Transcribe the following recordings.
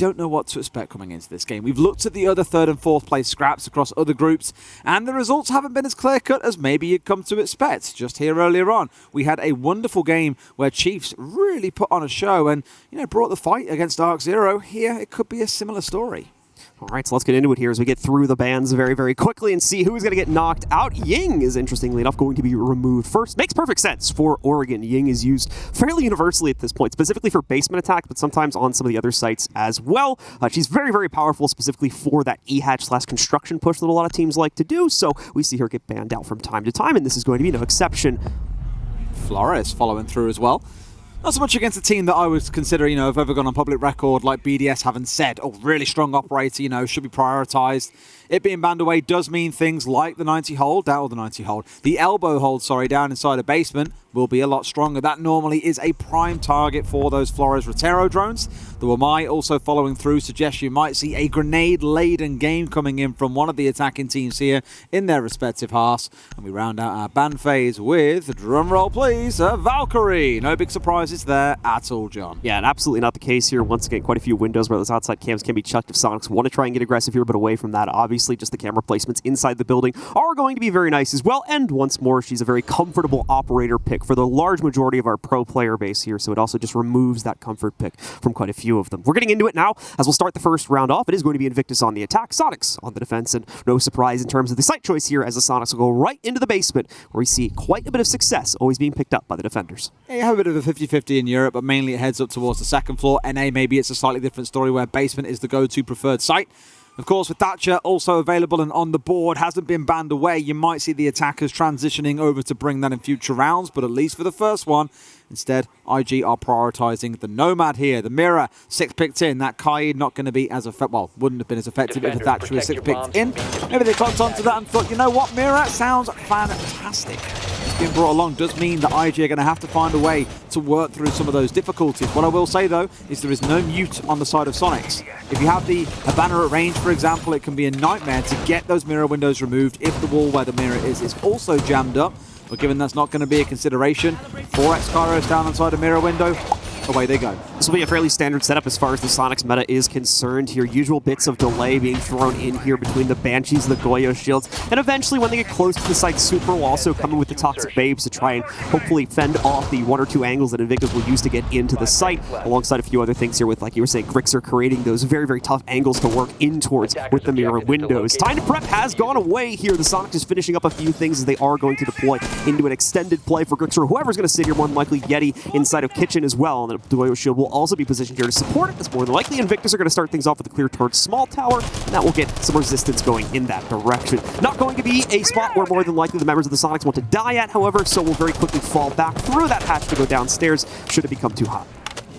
don't know what to expect coming into this game. We've looked at the other 3rd and 4th place scraps across other groups, and the results haven't been as clear-cut as maybe you'd come to expect. Just here earlier on, we had a wonderful game where Chiefs really put on a show and, brought the fight against Dark Zero. Here, it could be a similar story. All right, so let's get into it here as we get through the bans very, very quickly and see who's going to get knocked out. Ying is, interestingly enough, going to be removed first. Makes perfect sense for Oregon. Ying is used fairly universally at this point, specifically for basement attacks, but sometimes on some of the other sites as well. She's very, very powerful, specifically for that E-hatch/construction push that a lot of teams like to do, so we see her get banned out from time to time, and this is going to be no exception. Flores following through as well. Not so much against a team that I would consider, have ever gone on public record like BDS having said, really strong operator, should be prioritized. It being banned away does mean things like the 90 hold, the elbow hold, down inside a basement will be a lot stronger. That normally is a prime target for those Flores Rotero drones. The Wamai also following through suggests you might see a grenade-laden game coming in from one of the attacking teams here in their respective halves. And we round out our ban phase with, drumroll please, a Valkyrie. No big surprises there at all, John. Yeah, and absolutely not the case here. Once again, quite a few windows where those outside cams can be chucked if Soniqs want to try and get aggressive here, but away from that, obviously, just the camera placements inside the building are going to be very nice as well. And once more, she's a very comfortable operator pick for the large majority of our pro player base here, so it also just removes that comfort pick from quite a few of them. We're getting into it now as we'll start the first round off. It is going to be Invictus on the attack, Soniqs on the defense, and no surprise in terms of the site choice here as the Soniqs will go right into the basement where we see quite a bit of success always being picked up by the defenders. Yeah, you have a bit of a 50-50 in Europe, but mainly it heads up towards the second floor. NA, maybe it's a slightly different story where basement is the go-to preferred site. Of course, with Thatcher also available and on the board, hasn't been banned away, you might see the attackers transitioning over to bring that in future rounds, but at least for the first one, instead, IG are prioritizing the Nomad here. The Mirror, 6 picked in. That Kaid not going to be as effective, well, wouldn't have been as effective if the Thatcher was 6 picked in. Maybe they clocked onto that and thought, you know what, Mirror sounds fantastic. Being brought along does mean that IG are going to have to find a way to work through some of those difficulties. What I will say, though, is there is no mute on the side of Soniqs. If you have a banner at range, for example, it can be a nightmare to get those mirror windows removed if the wall where the mirror is also jammed up. But given that's not going to be a consideration, 4x Kairos down inside a mirror window, away they go. This will be a fairly standard setup as far as the Soniqs meta is concerned here. Usual bits of delay being thrown in here between the Banshees and the Goyo shields. And eventually, when they get close to the site, Super will also come in with the Toxic Babes to try and hopefully fend off the 1 or 2 angles that Invictus will use to get into the site, alongside a few other things here with, like you were saying, Grixer creating those very, very tough angles to work in towards with the mirror windows. Time to prep has gone away here. The Soniqs is finishing up a few things as they are going to deploy into an extended play for Grixer. Whoever's going to sit here, more than likely Yeti inside of Kitchen as well. And the Goyo shield will also be positioned here to support it. It's more than likely Invictus are going to start things off with a clear towards small tower, and that will get some resistance going in that direction. Not going to be a spot where more than likely the members of the Soniqs want to die at, however, so will very quickly fall back through that hatch to go downstairs should it become too hot.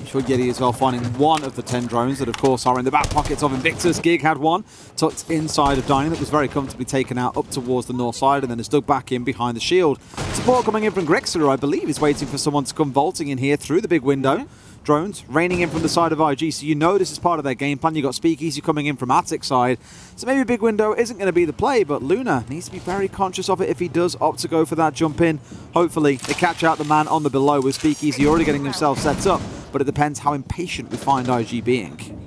Sure, Yeti as well finding one of the 10 drones that, of course, are in the back pockets of Invictus. Gig had one tucked inside of Dining that was very comfortably taken out up towards the north side and then is dug back in behind the shield. Support coming in from Grixer, who I believe is waiting for someone to come vaulting in here through the big window. Drones raining in from the side of IG, so you know this is part of their game plan. You've got Speakeasy coming in from Attic side, so maybe a big window isn't going to be the play, but Luna needs to be very conscious of it if he does opt to go for that jump in. Hopefully they catch out the man on the below with Speakeasy already getting himself set up, but it depends how impatient we find IG being.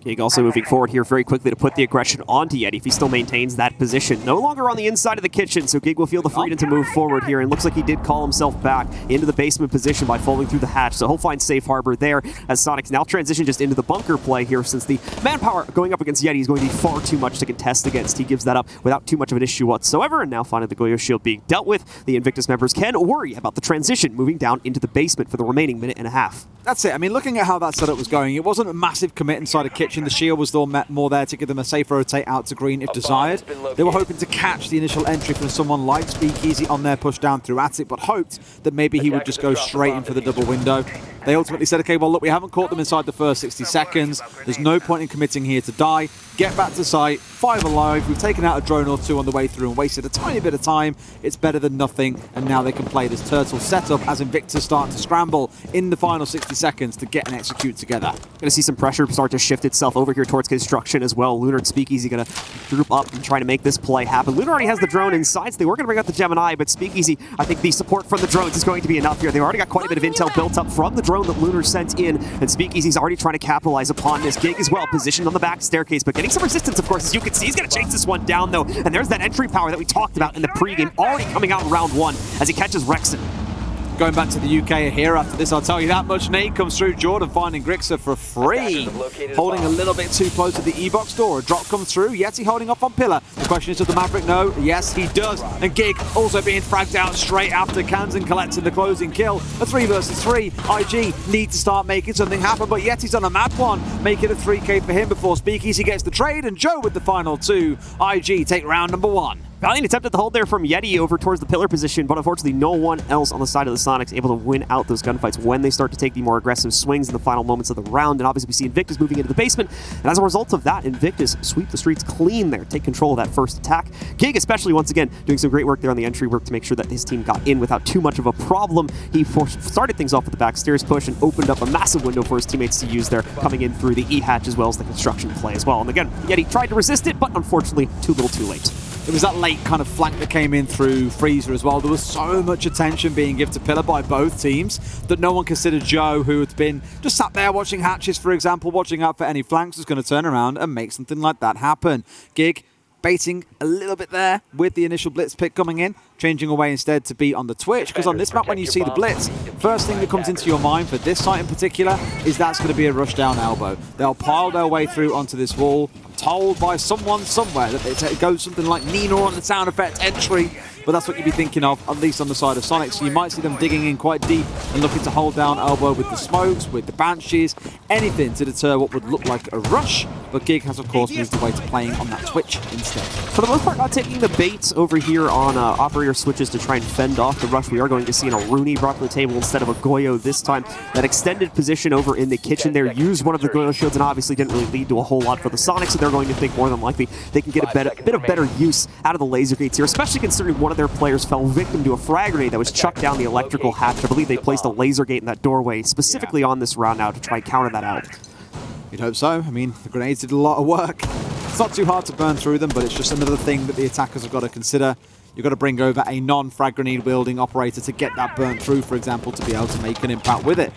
Gig also moving forward here very quickly to put the aggression onto Yeti if he still maintains that position. No longer on the inside of the kitchen, so Gig will feel the freedom to move forward here, and looks like he did call himself back into the basement position by falling through the hatch, so he'll find safe harbor there as Soniqs now transition just into the bunker play here, since the manpower going up against Yeti is going to be far too much to contest against. He gives that up without too much of an issue whatsoever, and now finding the Goyo shield being dealt with, the Invictus members can worry about the transition moving down into the basement for the remaining minute and a half. That's it. I mean, looking at how that setup was going, it wasn't a massive commit inside a kitchen. The shield was more there to give them a safe rotate out to green if desired. They were hoping to catch the initial entry from someone like Speakeasy on their push down through Attic, but hoped that maybe he would just go straight in for the double window. They ultimately said, okay, well, look, we haven't caught them inside the first 60 seconds. There's no point in committing here to die. Get back to site. 5 alive. We've taken out a drone or 2 on the way through and wasted a tiny bit of time. It's better than nothing, and now they can play this turtle setup as Invictus start to scramble in the final 60 seconds to get and execute together. Going to see some pressure start to shift itself over here towards construction as well. Lunar and Speakeasy going to group up and try to make this play happen. Lunar already has the drone inside, so they were going to bring out the Gemini, but Speakeasy, I think the support from the drones is going to be enough here. They've already got quite a bit of intel built up from the drone drone that Lunar sent in, and Speakeasy's already trying to capitalize upon this. Gig as well, positioned on the back staircase, but getting some resistance, of course, as you can see. He's going to chase this one down, though, and there's that entry power that we talked about in the pregame, already coming out in round 1 as he catches Rexon. Going back to the UK here after this, I'll tell you that much. Nate comes through, Jordan finding Grixer for free. Holding a little bit too close to the E-box door. A drop comes through, Yeti holding off on Pillar. The question is, does the Maverick know? Yes, he does. And Gig also being fragged out straight after Kansan collecting the closing kill. A 3 versus 3. IG need to start making something happen, but Yeti's on a mad one. Make it a 3K for him before Speakeasy gets the trade, and Joe with the final 2. IG take round number 1. Valiant attempted the hold there from Yeti over towards the pillar position, but unfortunately no one else on the side of the Soniqs able to win out those gunfights when they start to take the more aggressive swings in the final moments of the round. And obviously we see Invictus moving into the basement, and as a result of that, Invictus sweep the streets clean there, take control of that first attack. Gig especially, once again, doing some great work there on the entry work to make sure that his team got in without too much of a problem. He started things off with the backstairs push and opened up a massive window for his teammates to use there, coming in through the E-hatch as well as the construction play as well. And again, Yeti tried to resist it, but unfortunately too little too late. It was that late kind of flank that came in through Freezer as well. There was so much attention being given to Pillar by both teams that no one considered Joe, who had been just sat there watching hatches, for example, watching out for any flanks, was going to turn around and make something like that happen. Gig baiting a little bit there with the initial blitz pick coming in, changing away instead to be on the Twitch, because on this map when you see the blitz, first thing that comes into your mind for this site in particular is that's going to be a rush down elbow. They'll pile their way through onto this wall, told by someone somewhere that it goes something like Nina on the sound effect entry, but that's what you'd be thinking of, at least on the side of Sonic. So you might see them digging in quite deep and looking to hold down elbow with the smokes, with the Banshees, anything to deter what would look like a rush. But Gig has, of course, moved away to playing on that Twitch instead. For the most part, not taking the bait over here on operator switches to try and fend off the rush. We are going to see an Aruni brought to the table instead of a Goyo this time. That extended position over in the kitchen there used one of the Goyo shields and obviously didn't really lead to a whole lot for the Sonics, so they're going to think more than likely they can get a bit of better use out of the laser gates here, especially considering one of their players fell victim to a frag grenade that was chucked down the electrical hatch. I believe they placed a laser gate in that doorway specifically on this round now to try and counter that out. You'd hope so. I mean, the grenades did a lot of work. It's not too hard to burn through them, but it's just another thing that the attackers have got to consider. You've got to bring over a non-frag grenade wielding operator to get that burnt through, for example, to be able to make an impact with it.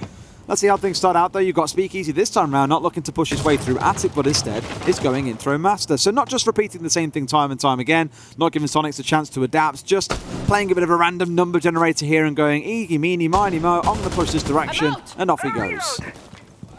Let's see how things start out, though. You've got Speakeasy this time around, not looking to push his way through Attic, but instead is going in through Master. So not just repeating the same thing time and time again, not giving Soniqs a chance to adapt, just playing a bit of a random number generator here and going, eeny, meeny, miny, mo, I'm going to push this direction, and off he goes.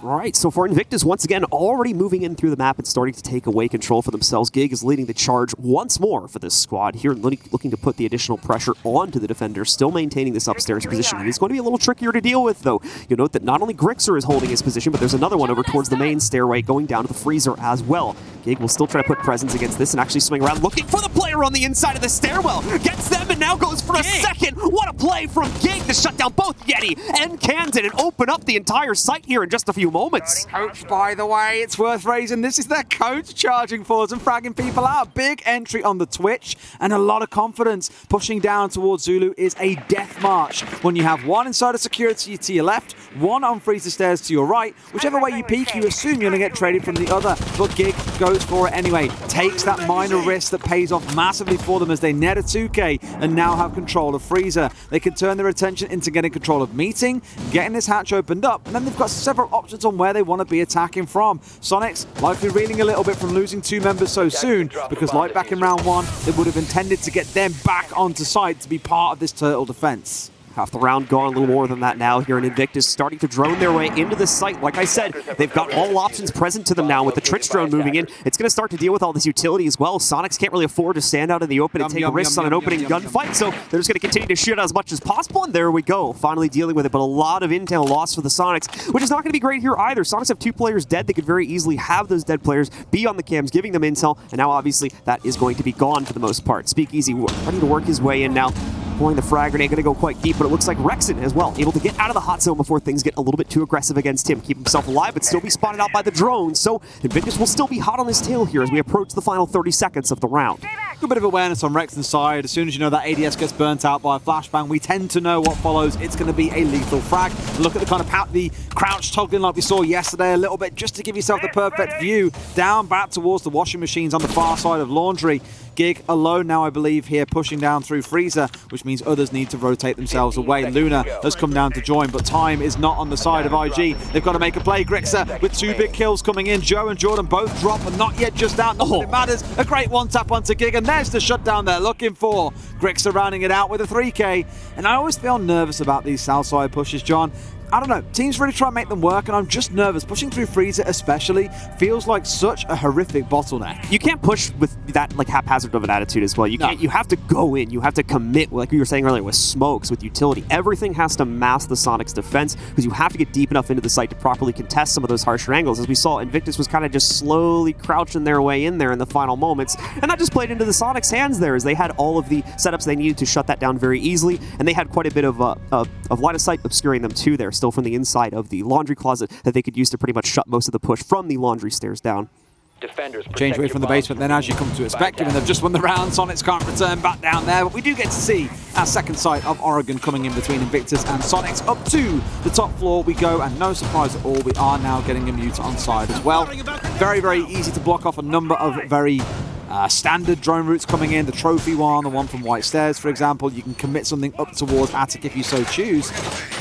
Right, so for Invictus, once again, already moving in through the map and starting to take away control for themselves. Gig is leading the charge once more for this squad here, looking to put the additional pressure onto the defender, still maintaining this upstairs position. It's going to be a little trickier to deal with, though. You'll note that not only Grixer is holding his position, but there's another one over towards the main stairway going down to the freezer as well. Gig will still try to put presence against this and actually swing around, looking for the player on the inside of the stairwell. Gets them and now goes for a second. What a play from Gig to shut down both Yeti and Kansan and open up the entire site here in just a few moments. Coach, by the way, it's worth raising. This is their coach charging forwards and fragging people out. Big entry on the Twitch and a lot of confidence. Pushing down towards Zulu is a death march. When you have one inside of security to your left, one on freezer stairs to your right, whichever way you peek, you assume you're going to get traded from the other. But Gig goes for it anyway. Takes that minor risk that pays off massively for them as they net a 2K and now have control of freezer. They can turn their attention into getting control of meeting, getting this hatch opened up, and then they've got several options on where they want to be attacking from. Soniqs likely reeling a little bit from losing 2 members so soon, because like back in round 1, they would have intended to get them back onto site to be part of this turtle defense. Half the round gone, a little more than that now here in Invictus, starting to drone their way into the site. Like I said, they've got all options present to them now with the Tritch drone moving in. It's going to start to deal with all this utility as well. Soniqs can't really afford to stand out in the open and take risks on an opening gunfight, so they're just going to continue to shoot as much as possible, and there we go, finally dealing with it. But a lot of intel lost for the Soniqs, which is not going to be great here either. Soniqs have 2 players dead. They could very easily have those dead players be on the cams, giving them intel, and now obviously that is going to be gone for the most part. Speakeasy ready to work his way in now. Pulling the frag grenade, going to go quite deep, but it looks like Rexon as well, able to get out of the hot zone before things get a little bit too aggressive against him. Keep himself alive, but still be spotted out by the drone, so Invictus will still be hot on his tail here as we approach the final 30 seconds of the round. Good bit of awareness on Rexon's side. As soon as you know that ADS gets burnt out by a flashbang, we tend to know what follows. It's going to be a lethal frag. Look at the kind of the crouch toggling like we saw yesterday a little bit, just to give yourself the perfect view down back towards the washing machines on the far side of laundry. Gig alone now, I believe, here pushing down through Freezer, which means others need to rotate themselves away. Luna has come down to join, but time is not on the side of IG. They've got to make a play. Grixer with 2 big kills coming in. Joe and Jordan both drop, but not yet just out. Not that it matters. A great one-tap onto Gig, and there's the shutdown they're looking for. Grixer rounding it out with a 3K. And I always feel nervous about these south side pushes, John. I don't know, teams really try and make them work, and I'm just nervous. Pushing through Freezer especially feels like such a horrific bottleneck. You can't push with that like haphazard of an attitude as well. You can't. You have to go in. You have to commit, like we were saying earlier, with smokes, with utility. Everything has to mask the Soniqs' defense because you have to get deep enough into the site to properly contest some of those harsher angles. As we saw, Invictus was kind of just slowly crouching their way in there in the final moments, and that just played into the Soniqs' hands there, as they had all of the setups they needed to shut that down very easily, and they had quite a bit of line of sight obscuring them too there, still from the inside of the laundry closet that they could use to pretty much shut most of the push from the laundry stairs down. Change away from the basement then, as you come to expect, given they've just won the round. Soniqs can't return back down there, but we do get to see our second sight of Oregon coming in between Invictus and Soniqs. Up to the top floor we go, and no surprise at all, we are now getting a mute on side as well. Very, very easy to block off a number of very standard drone routes coming in. The trophy one, the one from White Stairs, for example. You can commit something up towards Attic if you so choose.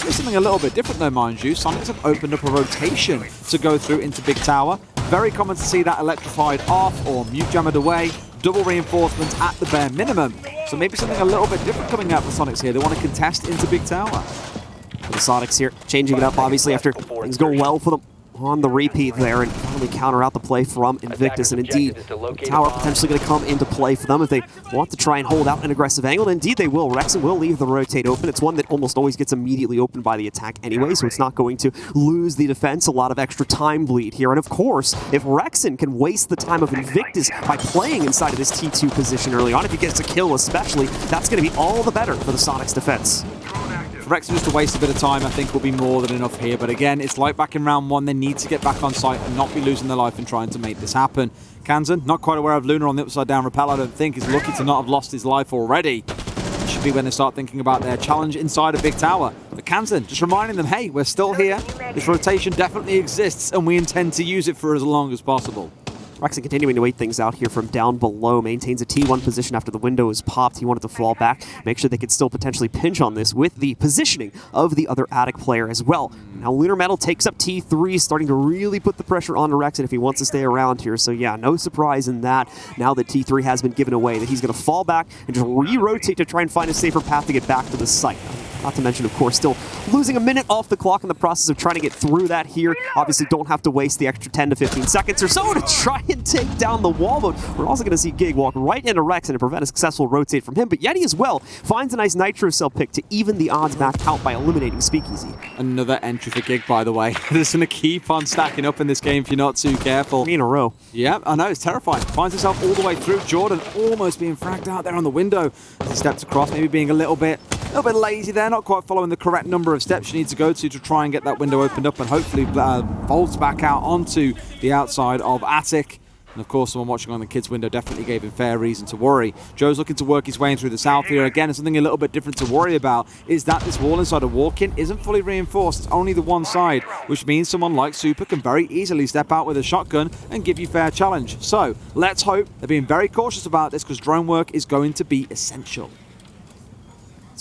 There's something a little bit different though, mind you. Soniqs have opened up a rotation to go through into Big Tower. Very common to see that electrified off or mute jammered away. Double reinforcements at the bare minimum. So maybe something a little bit different coming out for Soniqs here. They want to contest into Big Tower. For the Soniqs here, changing it up obviously after things go well for them on the repeat there and finally counter out the play from Invictus. And indeed, Tower potentially going to come into play for them if they want to try and hold out an aggressive angle. And indeed they will. Rexen will leave the rotate open. It's one that almost always gets immediately opened by the attack anyway, so it's not going to lose the defense a lot of extra time bleed here. And of course, if Rexen can waste the time of Invictus by playing inside of this T2 position early on, if he gets a kill especially, that's going to be all the better for the Soniqs defense. Rexen just to waste a bit of time, I think, will be more than enough here. But again, it's like back in round 1, they need to get back on site and not be losing their life in trying to make this happen. Kansan, not quite aware of Luna on the upside down rappel, I don't think. He's lucky to not have lost his life already. It should be when they start thinking about their challenge inside a Big Tower. But Kansan, just reminding them, hey, we're still here. This rotation definitely exists, and we intend to use it for as long as possible. Rexen continuing to wait things out here from down below, maintains a T1 position after the window is popped. He wanted to fall back, make sure they could still potentially pinch on this with the positioning of the other Attic player as well. Now Lunar Metal takes up T3, starting to really put the pressure on Rexen if he wants to stay around here. So yeah, no surprise in that, now that T3 has been given away, that he's going to fall back and just re-rotate to try and find a safer path to get back to the site. Not to mention, of course, still losing a minute off the clock in the process of trying to get through that here. Obviously, don't have to waste the extra 10 to 15 seconds or so to try and take down the wall, but we're also going to see Gig walk right into Rexen and prevent a successful rotate from him. But Yeti as well finds a nice Nitro Cell pick to even the odds back out by eliminating Speakeasy. Another entry for Gig, by the way. It's going to keep on stacking up in this game if you're not too careful. 3 in a row. Yeah, I know, it's terrifying. Finds himself all the way through. Jordan almost being fragged out there on the window as he steps across, maybe being a little bit lazy there, not quite following the correct number of steps you need to go to try and get that window opened up and hopefully folds back out onto the outside of Attic. And of course, someone watching on the kids' window definitely gave him fair reason to worry. Joe's looking to work his way in through the south here. Again, something a little bit different to worry about is that this wall inside of walk-in isn't fully reinforced. It's only the one side, which means someone like Super can very easily step out with a shotgun and give you fair challenge. So let's hope they're being very cautious about this because drone work is going to be essential.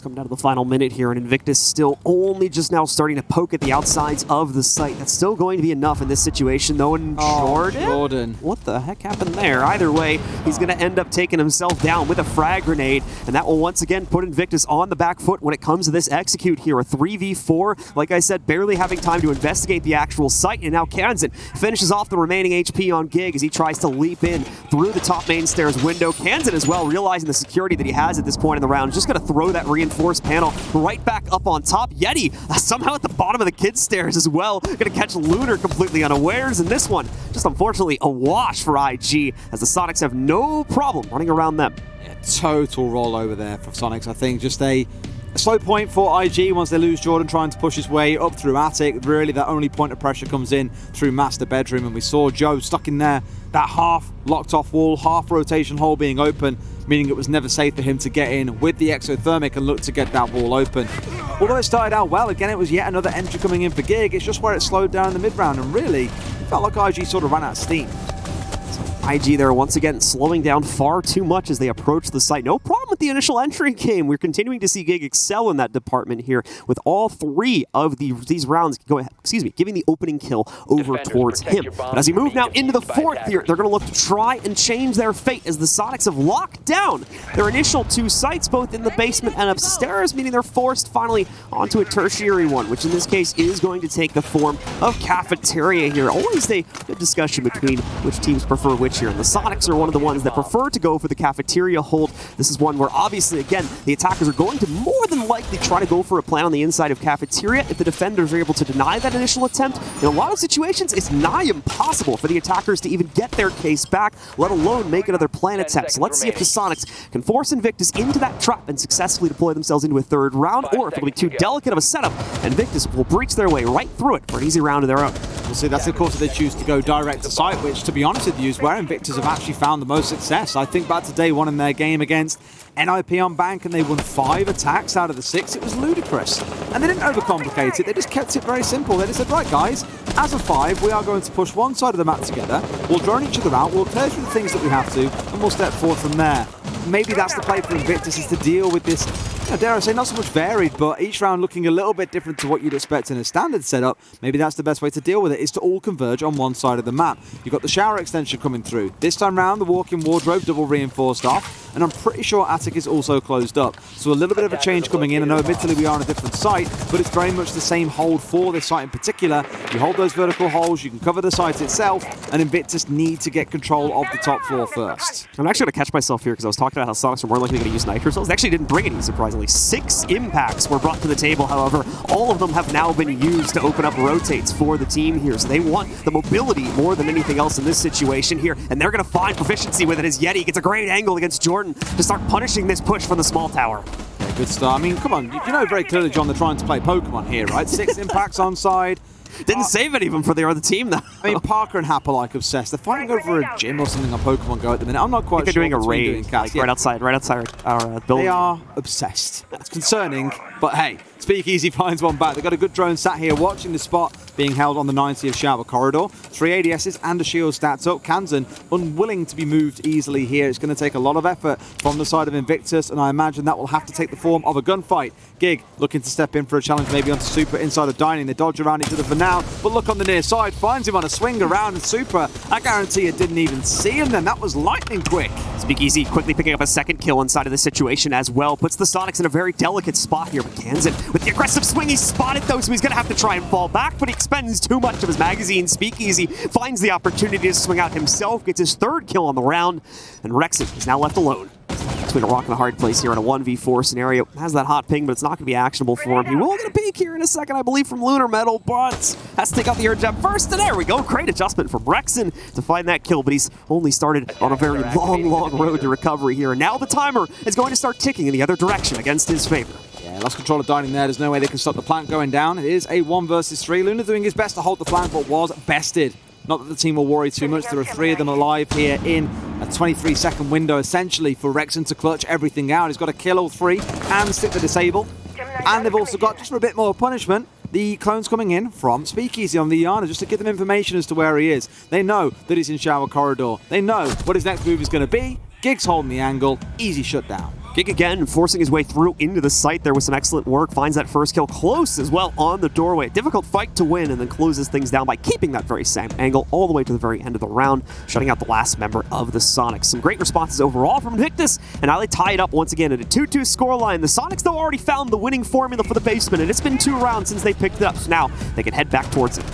Coming down to the final minute here, and Invictus still only just now starting to poke at the outsides of the site. That's still going to be enough in this situation, though. And Jordan? What the heck happened there? Either way, he's going to end up taking himself down with a frag grenade, and that will once again put Invictus on the back foot when it comes to this execute here. A 3v4, like I said, barely having time to investigate the actual site, and now Kansan finishes off the remaining HP on Gig as he tries to leap in through the top main stairs window. Kansan as well, realizing the security that he has at this point in the round, just going to throw that reinforced panel right back up on top. Yeti somehow at the bottom of the kids' stairs as well. Going to catch Lunar completely unawares, and this one just unfortunately a wash for IG as the Soniqs have no problem running around them. Yeah, total rollover there for Soniqs. I think just a slow point for IG once they lose Jordan trying to push his way up through Attic. Really, that only point of pressure comes in through Master Bedroom, and we saw Joe stuck in there, that half locked off wall, half rotation hole being open, meaning it was never safe for him to get in with the exothermic and look to get that wall open. Although it started out well, again, it was yet another entry coming in for Gig. It's just where it slowed down in the mid-round, and really, it felt like IG sort of ran out of steam. IG there once again slowing down far too much as they approach the site. No problem with the initial entry game. We're continuing to see Gig excel in that department here with all three of these rounds giving the opening kill over towards him. But as we move now into the fourth here, they're going to look to try and change their fate as the Soniqs have locked down their initial two sites, both in the basement and upstairs, meaning they're forced finally onto a tertiary one, which in this case is going to take the form of Cafeteria here. Always a good discussion between which teams prefer which here. And the Soniqs are one of the ones that prefer to go for the Cafeteria hold. This is one where obviously, again, the attackers are going to more than likely try to go for a plan on the inside of Cafeteria. If the defenders are able to deny that initial attempt, in a lot of situations, it's nigh impossible for the attackers to even get their case back, let alone make another plan attempt. So let's see if the Soniqs can force Invictus into that trap and successfully deploy themselves into a third round, or if it'll be too delicate of a setup, Invictus will breach their way right through it for an easy round of their own. We'll see, that's of course if they choose to go direct to site, which to be honest with you is where Invictus have actually found the most success. I think back to day one in their game against NIP on Bank and they won 5 attacks out of the 6. It was ludicrous. And they didn't overcomplicate it, they just kept it very simple. They just said, right guys, as a 5, we are going to push one side of the map together, we'll drone each other out, we'll clear through the things that we have to, and we'll step forward from there. Maybe that's the play for Invictus, is to deal with this, dare I say, not so much varied, but each round looking a little bit different to what you'd expect in a standard setup. Maybe that's the best way to deal with it, is to all converge on one side of the map. You've got the shower extension coming through. This time round, the walk-in wardrobe double reinforced off, and I'm pretty sure Attic is also closed up. So a little bit of a change coming in. I know admittedly we are on a different site, but it's very much the same hold for this site in particular. You hold those vertical holes, you can cover the site itself, and Invictus need to get control of the top floor first. I'm actually going to catch myself here because I was talking about how Soniqs are more likely going to use nitro cells. They actually didn't bring any, surprisingly. 6 impacts were brought to the table, however. All of them have now been used to open up rotates for the team here. So they want the mobility more than anything else in this situation here, and they're going to find proficiency with it as Yeti gets a great angle against Jordan to start punishing this push from the small tower. Yeah, good start. I mean, come on, you know very clearly, John, they're trying to play Pokemon here, right? 6 impacts on side. Didn't save any of them for the other team, though. I mean, Parker and Hap are like obsessed. They're fighting over a gym or something on Pokemon Go at the minute. I'm not quite sure. They're doing a raid, like, right outside our building. They are obsessed. It's concerning, but hey, Speakeasy finds one back. They've got a good drone sat here watching the spot being held on the 90th shower corridor. 3 ADSs and a shield stats up. Kansan unwilling to be moved easily here. It's going to take a lot of effort from the side of Invictus, and I imagine that will have to take the form of a gunfight. Gig looking to step in for a challenge, maybe onto Super inside of Dining. They dodge around each other for now, but look on the near side, finds him on a swing around, and Super, I guarantee it didn't even see him then. That was lightning quick. Speakeasy quickly picking up a second kill inside of this situation as well. Puts the Soniqs in a very delicate spot here, but Kansan with the aggressive swing, he's spotted though, so he's going to have to try and fall back, but he expends too much of his magazine. Speakeasy finds the opportunity to swing out himself, gets his 3rd kill on the round, and Rexon is now left alone. Between a rock and a hard place here in a 1v4 scenario. Has that hot ping, but it's not going to be actionable for him. He will get a peek here in a second, I believe, from Lunar Metal, but has to take out the air jump first, and there we go. Great adjustment from Rexon to find that kill, but he's only started on a very long road to recovery here. And now the timer is going to start ticking in the other direction against his favor. Yeah, lost control of Dining there. There's no way they can stop the plant going down. It is a 1 versus 3. Luna doing his best to hold the plant, but was bested. Not that the team will worry too much. There are 3 of them alive here in a 23-second window, essentially, for Rexon to clutch everything out. He's got to kill all 3 and stick the disable. And they've also got, just for a bit more punishment, the clones coming in from Speakeasy on the Iana, just to give them information as to where he is. They know that he's in shower corridor. They know what his next move is going to be. Gig's holding the angle. Easy shutdown. Gig again, forcing his way through into the site there with some excellent work. Finds that first kill close as well on the doorway. Difficult fight to win, and then closes things down by keeping that very same angle all the way to the very end of the round, shutting out the last member of the Soniqs. Some great responses overall from Invictus, and now they tie it up once again at a 2-2 scoreline. The Soniqs, though, already found the winning formula for the basement, and it's been 2 rounds since they picked it up, so now they can head back towards it.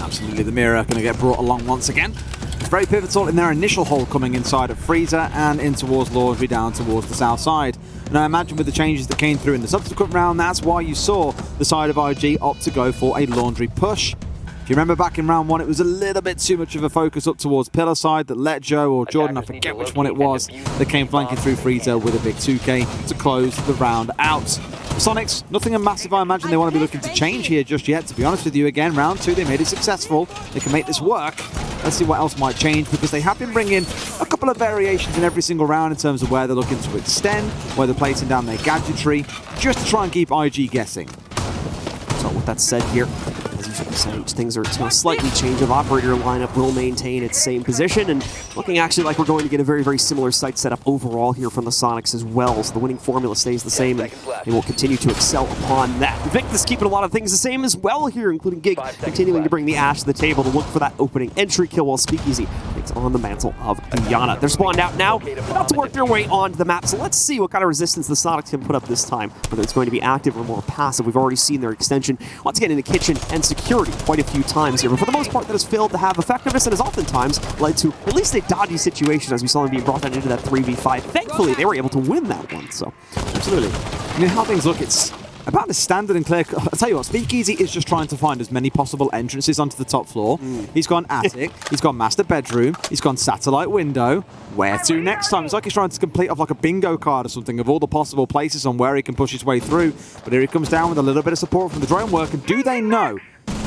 Absolutely, the mirror going to get brought along once again. It's very pivotal in their initial hold coming inside of Freezer and in towards Laundry down towards the south side. And I imagine with the changes that came through in the subsequent round, that's why you saw the side of IG opt to go for a Laundry push. If you remember back in round 1, it was a little bit too much of a focus up towards Pillar side that let Joe or Jordan, I forget which one it was, that came flanking through Freezer with a big 2K to close the round out. Soniqs, nothing massive I imagine they want to be looking to change here just yet, to be honest with you. Again, round 2, they made it successful. They can make this work. Let's see what else might change, because they have been bringing a couple of variations in every single round in terms of where they're looking to extend, where they're placing down their gadgetry, just to try and keep IG guessing. So with that said here, as you So things are going to slightly change. The operator lineup will maintain its same position, and looking actually like we're going to get a very, very similar site setup overall here from the Soniqs as well. So the winning formula stays the same, and they will continue to excel upon that. Invictus keeping a lot of things the same as well here, including Gig continuing to bring the Ash to the table to look for that opening entry kill, while Speakeasy takes on the mantle of Guyana. They're spawned out now, about to work their way onto the map, so let's see what kind of resistance the Soniqs can put up this time, whether it's going to be active or more passive. We've already seen their extension once again in the kitchen and security quite a few times here, but for the most part that has failed to have effectiveness and has oftentimes led to at least a dodgy situation, as we saw them being brought down into that 3v5. Thankfully, they were able to win that one, so absolutely. I mean, how things look, it's about as standard and clear. I'll tell you what, Speakeasy is just trying to find as many possible entrances onto the top floor. He's gone attic, he's gone master bedroom, he's gone satellite window. Where to next time? It's like he's trying to complete off like a bingo card or something of all the possible places on where he can push his way through. But here he comes down with a little bit of support from the drone work, and do they know?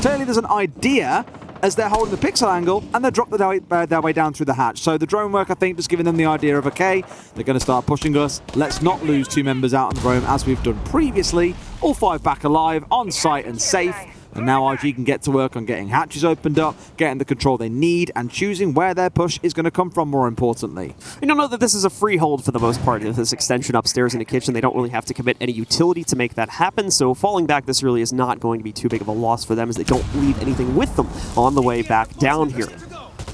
Clearly there's an idea as they're holding the pixel angle, and they drop their way down through the hatch. So the drone work, I think, just giving them the idea of, okay, they're going to start pushing us. Let's not lose 2 members out on the roam as we've done previously. All 5 back alive, on site and safe. And now RG can get to work on getting hatches opened up, getting the control they need, and choosing where their push is going to come from, more importantly. You don't know that this is a freehold for the most part. This extension upstairs in the kitchen, they don't really have to commit any utility to make that happen, so falling back, this really is not going to be too big of a loss for them, as they don't leave anything with them on the way back down here.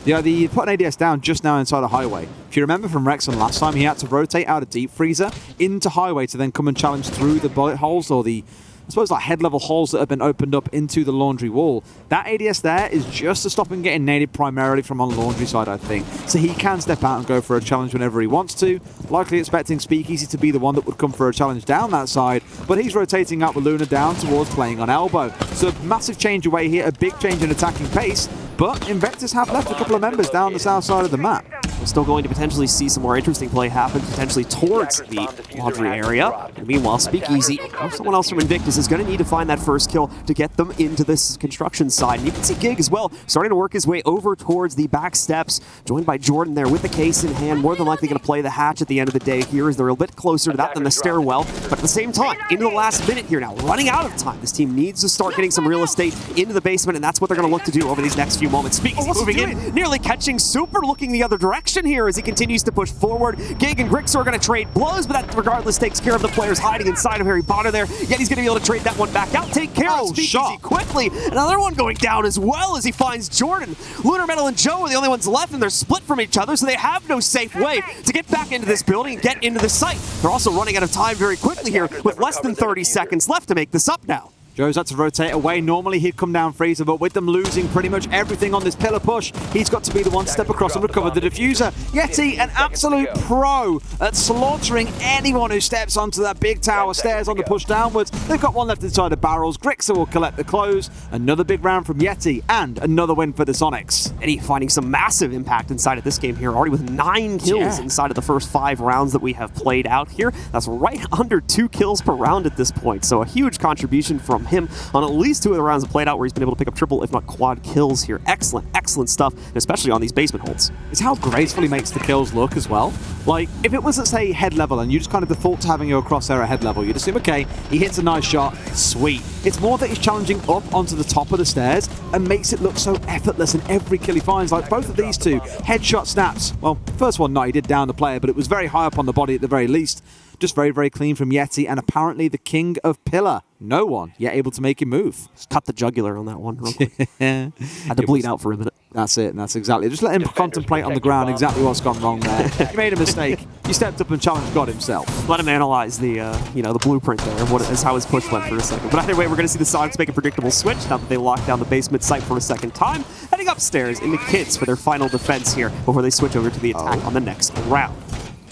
Yeah, they put an ADS down just now inside a highway. If you remember from Rexon last time, he had to rotate out of deep freezer into highway to then come and challenge through the bullet holes, or the, I suppose, like head level holes that have been opened up into the laundry wall. That ADS there is just to stop him getting naded primarily from on the laundry side, I think. So he can step out and go for a challenge whenever he wants to. Likely expecting Speakeasy to be the one that would come for a challenge down that side, but he's rotating out with Luna down towards playing on elbow. So massive change away here, a big change in attacking pace, but Invictus have left a couple of members down the south side of the map. We're still going to potentially see some more interesting play happen, potentially towards the laundry area. And meanwhile, Speakeasy, or someone else from Invictus, is going to need to find that first kill to get them into this construction side. And you can see Gig as well, starting to work his way over towards the back steps, joined by Jordan there with the case in hand, more than likely going to play the hatch at the end of the day here, as they're a bit closer to that than the stairwell. But at the same time, into the last minute here now, running out of time. This team needs to start getting some real estate into the basement, and that's what they're going to look to do over these next few moments. Speakeasy moving in, nearly catching Super, looking the other direction here as he continues to push forward. Gig and Grixor are going to trade blows, but that regardless takes care of the players hiding inside of Harry Potter there. Yet he's going to be able to trade that one back out, take care of Speakeasy quickly. Another one going down as well as he finds Jordan. Lunar Metal and Joe are the only ones left, and they're split from each other, so they have no safe way to get back into this building and get into the site. They're also running out of time very quickly here with less than 30 seconds left to make this up now. Joe's had to rotate away. Normally he'd come down freezer, but with them losing pretty much everything on this pillar push, he's got to be the one to step across and recover the diffuser. Yeti, an absolute pro at slaughtering anyone who steps onto that big tower stairs on the push downwards. They've got one left inside the barrels. Grixor will collect the close. Another big round from Yeti, and another win for the Soniqs. Eddie finding some massive impact inside of this game here, already with 9 kills inside of the first 5 rounds that we have played out here. That's right under 2 kills per round at this point, so a huge contribution from him on at least 2 of the rounds that played out, where he's been able to pick up triple, if not quad kills here. Excellent, excellent stuff, especially on these basement holds. It's how graceful he makes the kills look as well. Like, if it was at, say, head level, and you just kind of default to having your crosshair at head level, you'd assume, okay, he hits a nice shot, sweet. It's more that he's challenging up onto the top of the stairs and makes it look so effortless in every kill he finds. Like both of these two, headshot snaps. Well, first one, no, he did down the player, but it was very high up on the body at the very least. Just very, very clean from Yeti, and apparently the king of pillar. No one yet able to make him move. Just cut the jugular on that one real quick. Had to bleed out for a minute. That's it, and that's exactly. Just let him contemplate on the ground exactly what's gone wrong there. He made a mistake. He stepped up and challenged God himself. Let him analyze the, the blueprint there of what is how his push went for a second. But either way, we're going to see the Soniqs make a predictable switch now that they lock down the basement site for a second time, heading upstairs in the kids for their final defense here before they switch over to the attack on the next round.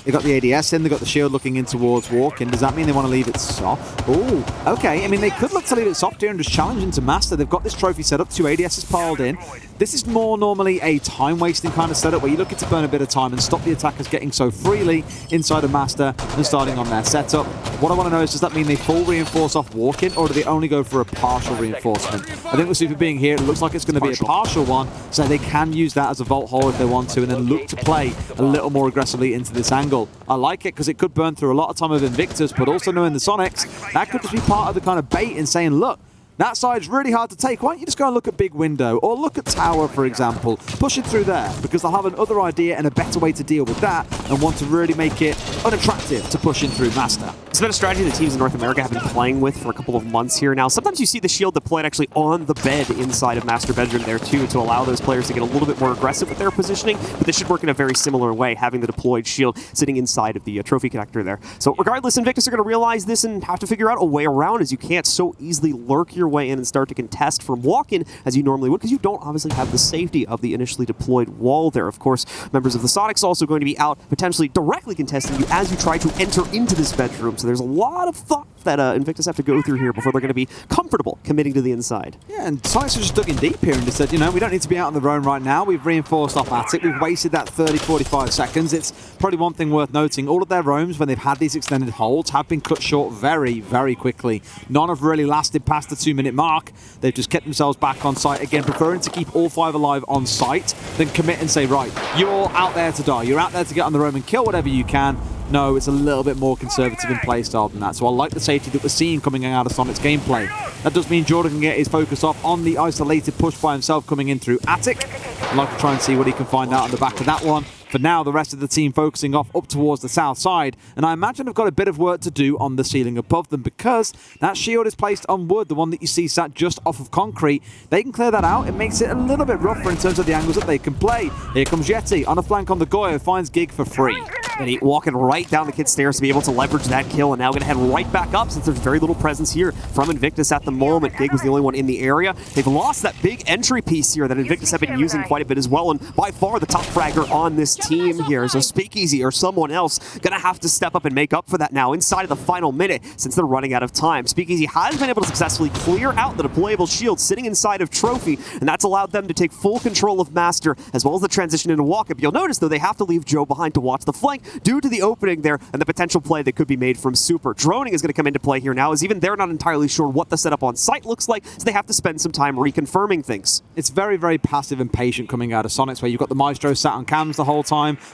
They got the ADS in, they got the shield looking in towards walk-in. Does that mean they want to leave it soft? Oh, okay. I mean, they could look to leave it soft here and just challenge into Master. They've got this trophy set up, 2 ADSs piled in. This is more normally a time-wasting kind of setup where you're looking to burn a bit of time and stop the attackers getting so freely inside of Master and starting on their setup. What I want to know is, does that mean they full reinforce off walk-in, or do they only go for a partial reinforcement? I think with Super being here, it looks like it's going to be a partial one, so they can use that as a vault hole if they want to, and then look to play a little more aggressively into this angle. I like it because it could burn through a lot of time of Invictus, but also knowing the Soniqs, that could just be part of the kind of bait in saying, look, That side's really hard to take. Why don't you just go and look at Big Window or look at Tower, for example. Push it through there because they'll have another idea and a better way to deal with that and want to really make it unattractive to push in through Master. It's been a strategy that teams in North America have been playing with for a couple of months here now. Sometimes you see the shield deployed actually on the bed inside of Master Bedroom there too to allow those players to get a little bit more aggressive with their positioning, but this should work in a very similar way, having the deployed shield sitting inside of the trophy connector there. So regardless, Invictus are going to realize this and have to figure out a way around, as you can't so easily lurk your way in and start to contest from walk-in as you normally would, because you don't obviously have the safety of the initially deployed wall there. Of course, members of the Soniqs also going to be out potentially directly contesting you as you try to enter into this bedroom. So there's a lot of thought that Invictus have to go through here before they're going to be comfortable committing to the inside. Yeah, and Soniqs have just dug in deep here and just said, you know, we don't need to be out on the roam right now. We've reinforced off Attic. We've wasted that 30-45 seconds. It's probably one thing worth noting. All of their roams, when they've had these extended holds, have been cut short very, very quickly. None have really lasted past the 2-minute mark. They've just kept themselves back on site, again, preferring to keep all 5 alive on site than commit and say, right, you're all out there to die. You're out there to get on the roam and kill whatever you can. No, it's a little bit more conservative in playstyle than that. So I like the safety that we're seeing coming out of Soniqs gameplay. That does mean Jordan can get his focus off on the isolated push by himself coming in through Attic. I'd like to try and see what he can find out on the back of that one. For now, the rest of the team focusing off up towards the south side, and I imagine they've got a bit of work to do on the ceiling above them because that shield is placed on wood, the one that you see sat just off of concrete. They can clear that out. It makes it a little bit rougher in terms of the angles that they can play. Here comes Yeti on a flank on the Goyo, finds Gig for free. And he walking right down the kid stairs to be able to leverage that kill, and now going to head right back up since there's very little presence here from Invictus at the moment. Gig was the only one in the area. They've lost that big entry piece here that Invictus have been using quite a bit as well, and by far the top fragger on this team here. So Speakeasy or someone else going to have to step up and make up for that now inside of the final minute since they're running out of time. Speakeasy has been able to successfully clear out the deployable shield sitting inside of Trophy, and that's allowed them to take full control of Master as well as the transition into walk-up. You'll notice, though, they have to leave Joe behind to watch the flank due to the opening there and the potential play that could be made from Super. Droning is going to come into play here now, as even they're not entirely sure what the setup on site looks like, so they have to spend some time reconfirming things. It's very, very passive and patient coming out of Soniqs, where you've got the Maestro sat on cams the whole time.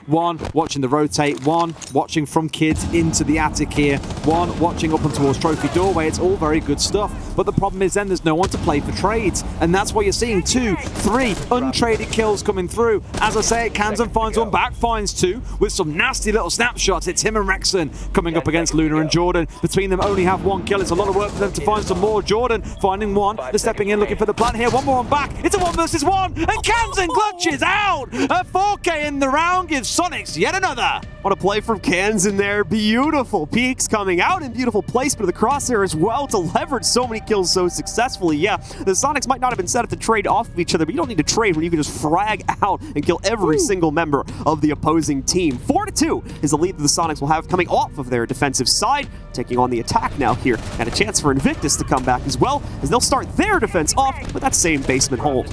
One watching the rotate, one watching from kids into the Attic here, one watching up and towards Trophy doorway. It's all very good stuff, but the problem is then there's no one to play for trades, and that's why you're seeing 2, 3 untraded kills coming through. As I say, Kansan finds one back, finds 2 with some nasty little snapshots. It's him and Rexon coming up against Luna and Jordan. Between them only have 1 kill. It's a lot of work for them to find some more. Jordan finding 1. They're stepping in looking for the plant here. 1 more on back. It's a 1 versus 1, and Kansan clutches out. A 4K in the round gives Soniqs yet another. What a play from Kansan there. Beautiful peaks coming out and beautiful placement of the crosshair as well to leverage so many kills so successfully. Yeah, the Soniqs might not have been set up to trade off of each other, but you don't need to trade when you can just frag out and kill every single member of the opposing team. 4-2 is the lead that the Soniqs will have coming off of their defensive side, taking on the attack now here, and a chance for Invictus to come back as well, as they'll start their defense off with that same basement hold.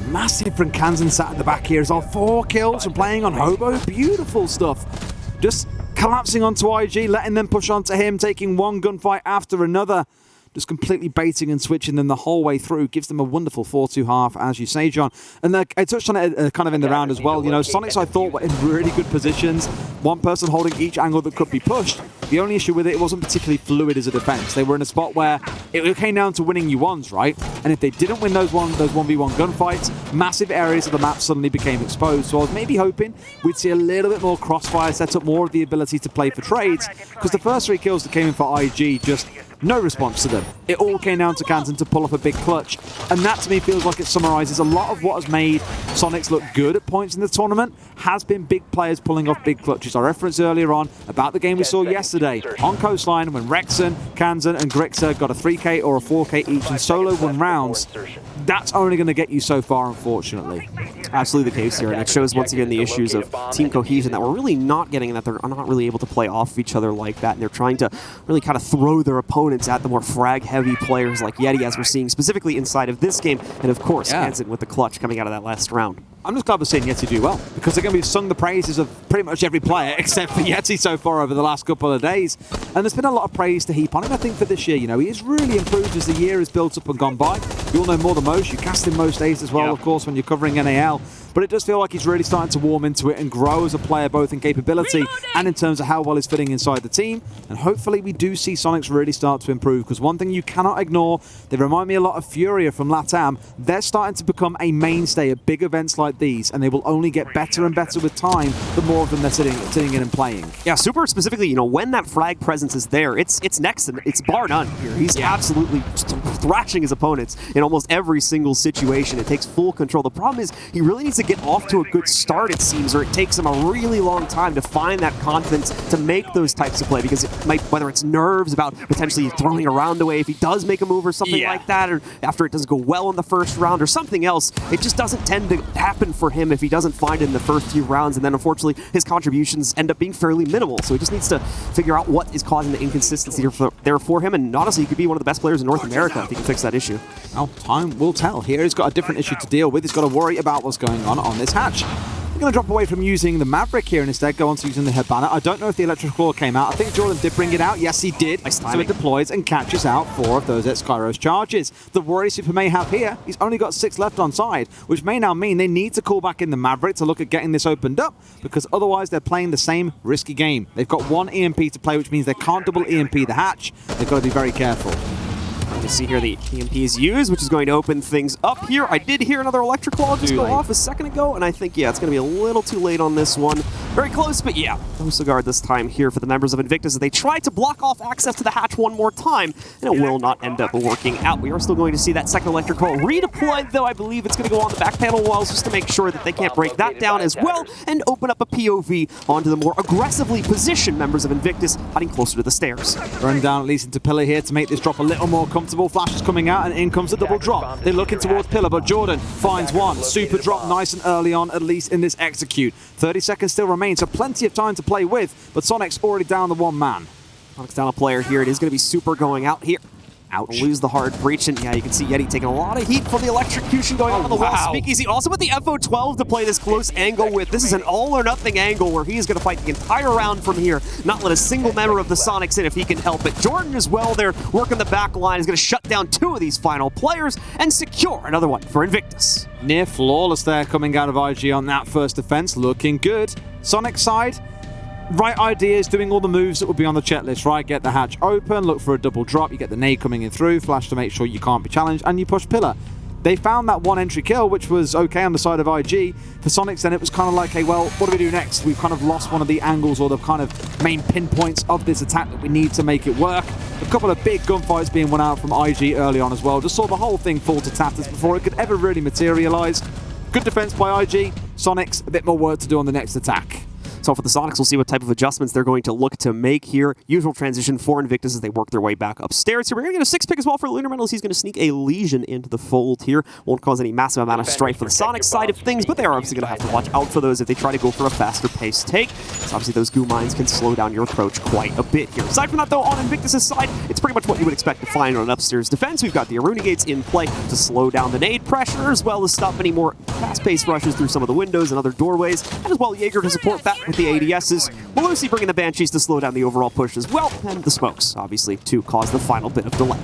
Massive from Kansan sat at the back here as well. 4 kills from playing on Hobo. Beautiful stuff. Just collapsing onto IG, letting them push onto him, taking 1 gunfight after another. Just completely baiting and switching them the whole way through. Gives them a wonderful 4-2 half, as you say, John. And I touched on it kind of in the round as well. You know, Soniqs, I thought, were in really good positions. 1 person holding each angle that could be pushed. The only issue with it wasn't particularly fluid as a defense. They were in a spot where it came down to winning U1s, right? And if they didn't win those 1v1 gunfights, massive areas of the map suddenly became exposed. So I was maybe hoping we'd see a little bit more crossfire, set up more of the ability to play for trades, because the first 3 kills that came in for IG just no response to them. It all came down to Kansan to pull off a big clutch. And that to me feels like it summarizes a lot of what has made Soniqs look good at points in the tournament, has been big players pulling off big clutches. I referenced earlier on about the game we saw yesterday on Coastline when Rexon, Kansan and Grixer got a 3K or a 4K each and solo 1 rounds. That's only going to get you so far, unfortunately. Absolutely the case here, and it shows once again the issues of team cohesion that we're really not getting, and that they're not really able to play off of each other like that, and they're trying to really kind of throw their opponents at the more frag-heavy players like Yeti, as we're seeing specifically inside of this game, and of course, Kansan with the clutch coming out of that last round. I'm just glad we're seeing Yeti do well, because they're going to be sung the praises of pretty much every player except for Yeti so far over the last couple of days. And there's been a lot of praise to heap on him, I think, for this year. You know, he has really improved as the year has built up and gone by. You all know more than most. You cast him most days as well, of course, when you're covering NAL. but it does feel like he's really starting to warm into it and grow as a player, both in capability and in terms of how well he's fitting inside the team. And hopefully we do see Soniqs really start to improve, because one thing you cannot ignore, they remind me a lot of Furia from LATAM. They're starting to become a mainstay at big events like these, and they will only get better and better with time the more of them they're sitting in and playing. Yeah, Super specifically, you know, when that frag presence is there, it's next to, it's bar none here. He's absolutely thrashing his opponents in almost every single situation. It takes full control. The problem is he really needs to get off to a good start, it seems, or it takes him a really long time to find that confidence to make those types of play, because it might, whether it's nerves about potentially throwing around away if he does make a move or something like that, or after it doesn't go well in the first round or something else, it just doesn't tend to happen for him if he doesn't find it in the first few rounds, and then unfortunately his contributions end up being fairly minimal. So he just needs to figure out what is causing the inconsistency there for him, and honestly he could be one of the best players in North America if he can fix that issue. Well, time will tell. Here he's got a different issue to deal with. He's got to worry about what's going on this hatch. We're going to drop away from using the Maverick here and instead go on to using the Hibana. I don't know if the Electric Claw came out. I think Jordan did bring it out. Yes, he did. Nice so it deploys and catches out 4 of those Skyros charges. The worry Super may have here, he's only got 6 left on side, which may now mean they need to call back in the Maverick to look at getting this opened up, because otherwise they're playing the same risky game. They've got 1 EMP to play, which means they can't double EMP the hatch. They've got to be very careful. You see here the EMP is used, which is going to open things up here. I did hear another Electric Claw just go off a second ago, and I think, yeah, it's going to be a little too late on this one. Very close, but yeah, no cigar this time here for the members of Invictus as they try to block off access to the hatch one more time, and it will not end up working out. We are still going to see that second Electric Claw redeployed, though I believe it's going to go on the back panel walls just to make sure that they can't break that down as well, and open up a POV onto the more aggressively positioned members of Invictus hiding closer to the stairs. Run down at least into Pillar here to make this drop a little more comfortable. Flash is coming out and in comes the double drop. They're looking towards Pillar, but Jordan finds one. Super drop nice and early on, at least in this execute. 30 seconds still remain, so plenty of time to play with, but Soniqs already down the 1 man. Soniqs down a player here. It is going to be Super going out here. Ouch. Lose the hard breach, and yeah, you can see Yeti taking a lot of heat from the electrocution going on the wall. Speakeasy also with the FO12 to play this close angle with. This is an all-or-nothing angle where he is going to fight the entire round from here, not let a single member of the Soniqs in if he can help it. Jordan as well there, working the back line, is going to shut down 2 of these final players and secure another one for Invictus. Near flawless there coming out of IG on that first defense, looking good. Soniqs side, right ideas, doing all the moves that would be on the checklist, right? Get the hatch open, look for a double drop, you get the nade coming in through, flash to make sure you can't be challenged, and you push Pillar. They found that 1 entry kill, which was okay on the side of IG. For Soniqs, then it was kind of like, hey, well, what do we do next? We've kind of lost one of the angles or the kind of main pinpoints of this attack that we need to make it work. A couple of big gunfights being won out from IG early on as well. Just saw the whole thing fall to tatters before it could ever really materialize. Good defense by IG. Soniqs, a bit more work to do on the next attack. So for the Soniqs, we'll see what type of adjustments they're going to look to make here. Usual transition for Invictus as they work their way back upstairs. Here we're going to get a 6 pick as well for Lunar Metals. He's going to sneak a Legion into the fold here. Won't cause any massive amount of strife for the Soniqs side of things, but they are obviously going to have to watch out for those if they try to go for a faster pace take. So obviously those goo mines can slow down your approach quite a bit here. Aside from that though, on Invictus' side, it's pretty much what you would expect to find on an upstairs defense. We've got the Aruna Gates in play to slow down the nade pressure, as well as stop any more fast-paced rushes through some of the windows and other doorways, and as well Jaeger to support that with the ADSs. Melusi bringing the Banshees to slow down the overall push as well, and the Smokes, obviously, to cause the final bit of delay.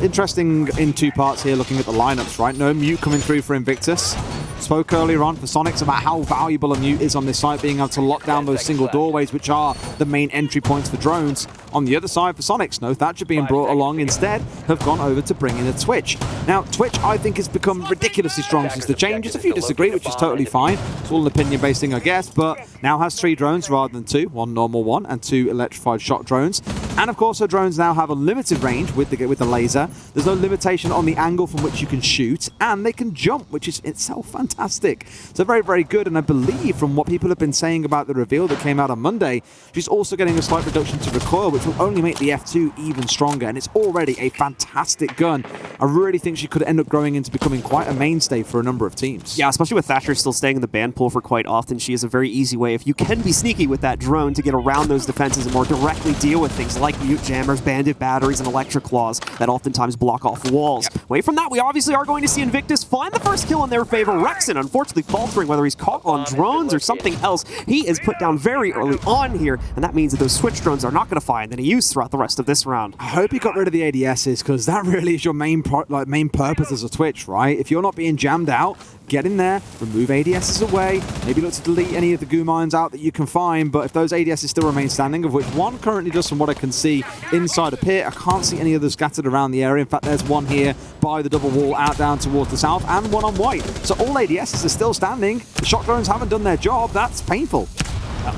Interesting in 2 parts here, looking at the lineups, right? No Mute coming through for Invictus. Spoke earlier on for Soniqs about how valuable a Mute is on this site, being able to lock down those single doorways, which are the main entry points for drones. On the other side for Soniqs, no Thatcher being brought along, instead have gone over to bring in a Twitch. Now, Twitch, I think, has become ridiculously strong since the changes. A few disagree, which is totally fine. It's all an opinion-based thing, I guess, but now has 3 drones rather than 2. 1 normal one and 2 electrified shot drones. And of course, her drones now have a limited range with the laser. There's no limitation on the angle from which you can shoot, and they can jump, which is itself fantastic. So very, very good, and I believe from what people have been saying about the reveal that came out on Monday, she's also getting a slight reduction to recoil, which will only make the F2 even stronger, and it's already a fantastic gun. I really think she could end up growing into becoming quite a mainstay for a number of teams. Yeah, especially with Thatcher still staying in the ban pool for quite often, she is a very easy way, if you can be sneaky with that drone, to get around those defenses and more directly deal with things like like mute jammers, bandit batteries, and electric claws that oftentimes block off walls. Away from that, we obviously are going to see Invictus find the first kill in their favor. Rexon, unfortunately faltering, whether he's caught on drones or something else. He is put down very early on here, and that means that those switch drones are not going to find any use throughout the rest of this round. I hope you got rid of the ADSs, because that really is your main purpose as a Twitch, right? If you're not being jammed out, get in there, remove ADSs away, maybe look to delete any of the goo mines out that you can find, but if those ADSs still remain standing, of which one currently does from what I can see inside a pit, I can't see any others scattered around the area. In fact, there's one here by the double wall out down towards the south, and one on white. So all ADSs are still standing. The shock drones haven't done their job. That's painful.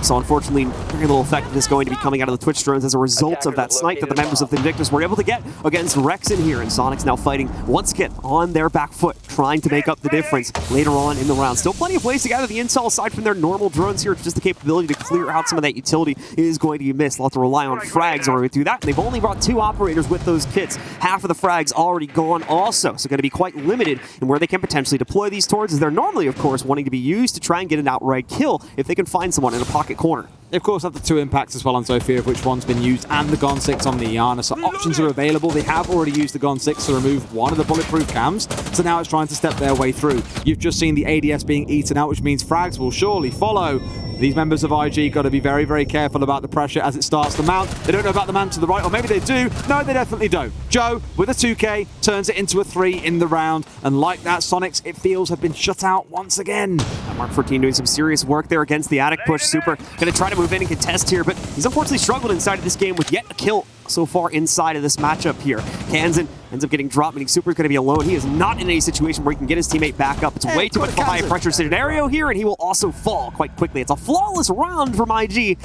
So unfortunately, very little effect is going to be coming out of the Twitch drones as a result of that snipe that the members of the Invictus were able to get against Rexon here. And Soniqs now fighting once again on their back foot, trying to make up the difference later on in the round. Still plenty of ways to gather the intel aside from their normal drones here. Just the capability to clear out some of that utility is going to be missed. They'll have to rely on frags in order to do that. And they've only brought 2 operators with those kits. Half of the frags already gone also. So going to be quite limited in where they can potentially deploy these towards, as they're normally, of course, wanting to be used to try and get an outright kill if they can find someone in a pocket corner. They, of course, have the 2 impacts as well on Zofia, of which one's been used, and the Gon 6 on the Iana. So options are available. They have already used the Gon 6 to remove one of the bulletproof cams, so now it's trying to step their way through. You've just seen the ADS being eaten out, which means frags will surely follow. These members of IG got to be very, very careful about the pressure as it starts to mount. They don't know about the man to the right, or maybe they do. No, they definitely don't. Joe, with a 2K, turns it into a 3 in the round. And like that, Soniqs, it feels, have been shut out once again. Mark 14 doing some serious work there against the attic push. Super going to try to move in and contest here, but he's unfortunately struggled inside of this game with yet a kill so far inside of this matchup here. Kansan ends up getting dropped, meaning Super's going to be alone. He is not in a situation where he can get his teammate back up. It's way too much of a high-pressure scenario here, and he will also fall quite quickly. It's a flawless round from IG.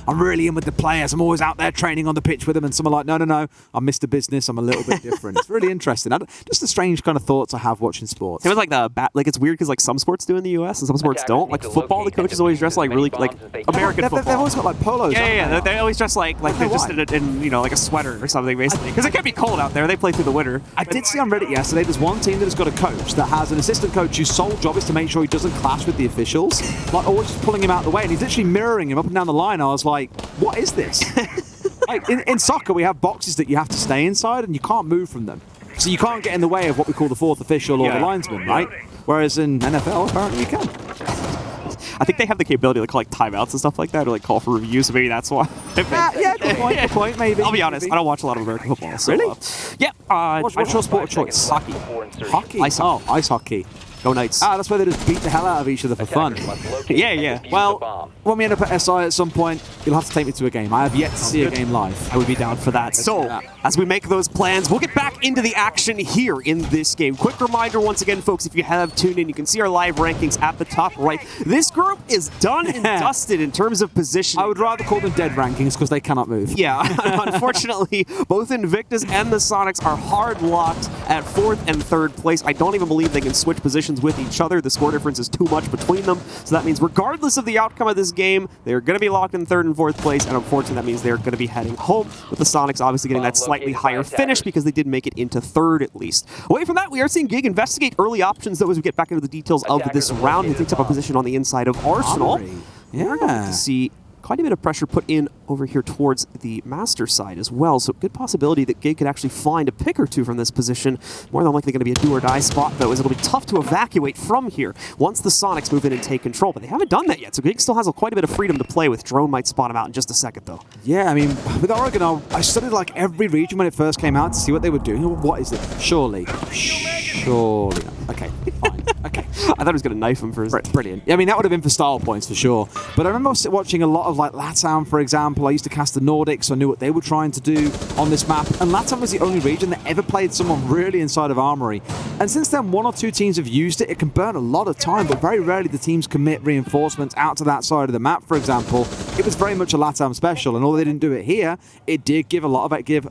I'm really in with the players. I'm always out there training on the pitch with them, and some are like, no, I'm Mr. Business. I'm a little bit different. It's really interesting. Just the strange kind of thoughts I have watching sports. It was like it's weird because like some sports do in the US and some sports don't. Like football, the coaches always dress like really like American football. They've always got like polos. Yeah. They always dress like they're just in you know, like a sweater or something basically, because it can be cold out there. They play through the winter. I did see on Reddit yesterday, there's one team that has got a coach that has an assistant coach whose sole job is to make sure he doesn't clash with the officials, like always just pulling him out of the way, and he's literally mirroring him up and down the line. I was like, what is this? Like in soccer, we have boxes that you have to stay inside and you can't move from them. So you can't get in the way of what we call the 4th official or the linesman, right? Whereas in NFL, apparently you can. I think they have the capability to call like timeouts and stuff like that, or like call for reviews, so maybe that's why. Good point, maybe. I'll be honest, I don't watch a lot of American football. So, really? Yeah. What's your sport of choice? Hockey. Hockey? Ice hockey. Go Knights. That's where they just beat the hell out of each other for fun. Yeah. Well, when we end up at SI at some point, you'll have to take me to a game. I have yet to see a game live. I would be down for that. So, as we make those plans, we'll get back into the action here in this game. Quick reminder once again, folks, if you have tuned in, you can see our live rankings at the top right. This group is done and dusted in terms of position. I would rather call them dead rankings because they cannot move. Yeah, unfortunately, both Invictus and the Soniqs are hard locked at 4th and 3rd place. I don't even believe they can switch positions with each other. The score difference is too much between them. So that means regardless of the outcome of this game, they're going to be locked in 3rd and 4th place. And unfortunately, that means they're going to be heading home, with the Soniqs obviously getting that slightly higher finish because they did make it into 3rd at least. Away from that, we are seeing Gig investigate early options, though, as we get back into the details of this round. He takes up a position on the inside of Arsenal. We're going to see quite a bit of pressure put in over here towards the master side as well, so good possibility that Gig could actually find a pick or two from this position. More than likely going to be a do-or-die spot, though, as it'll be tough to evacuate from here once the Soniqs move in and take control, but they haven't done that yet, so Gig still has quite a bit of freedom to play with. Drone might spot him out in just a second, though. Yeah, I mean, with Oregon, I studied like every region when it first came out to see what they were doing. What is it? Surely. Okay, fine. Okay. I thought he was going to knife him first. Brilliant. I mean, that would have been for style points for sure. But I remember watching a lot of like LATAM, for example. I used to cast the Nordics, so I knew what they were trying to do on this map. And LATAM was the only region that ever played someone really inside of Armory. And since then, 1 or 2 teams have used it. It can burn a lot of time, but very rarely the teams commit reinforcements out to that side of the map, for example. It was very much a LATAM special, and although they didn't do it here, it did give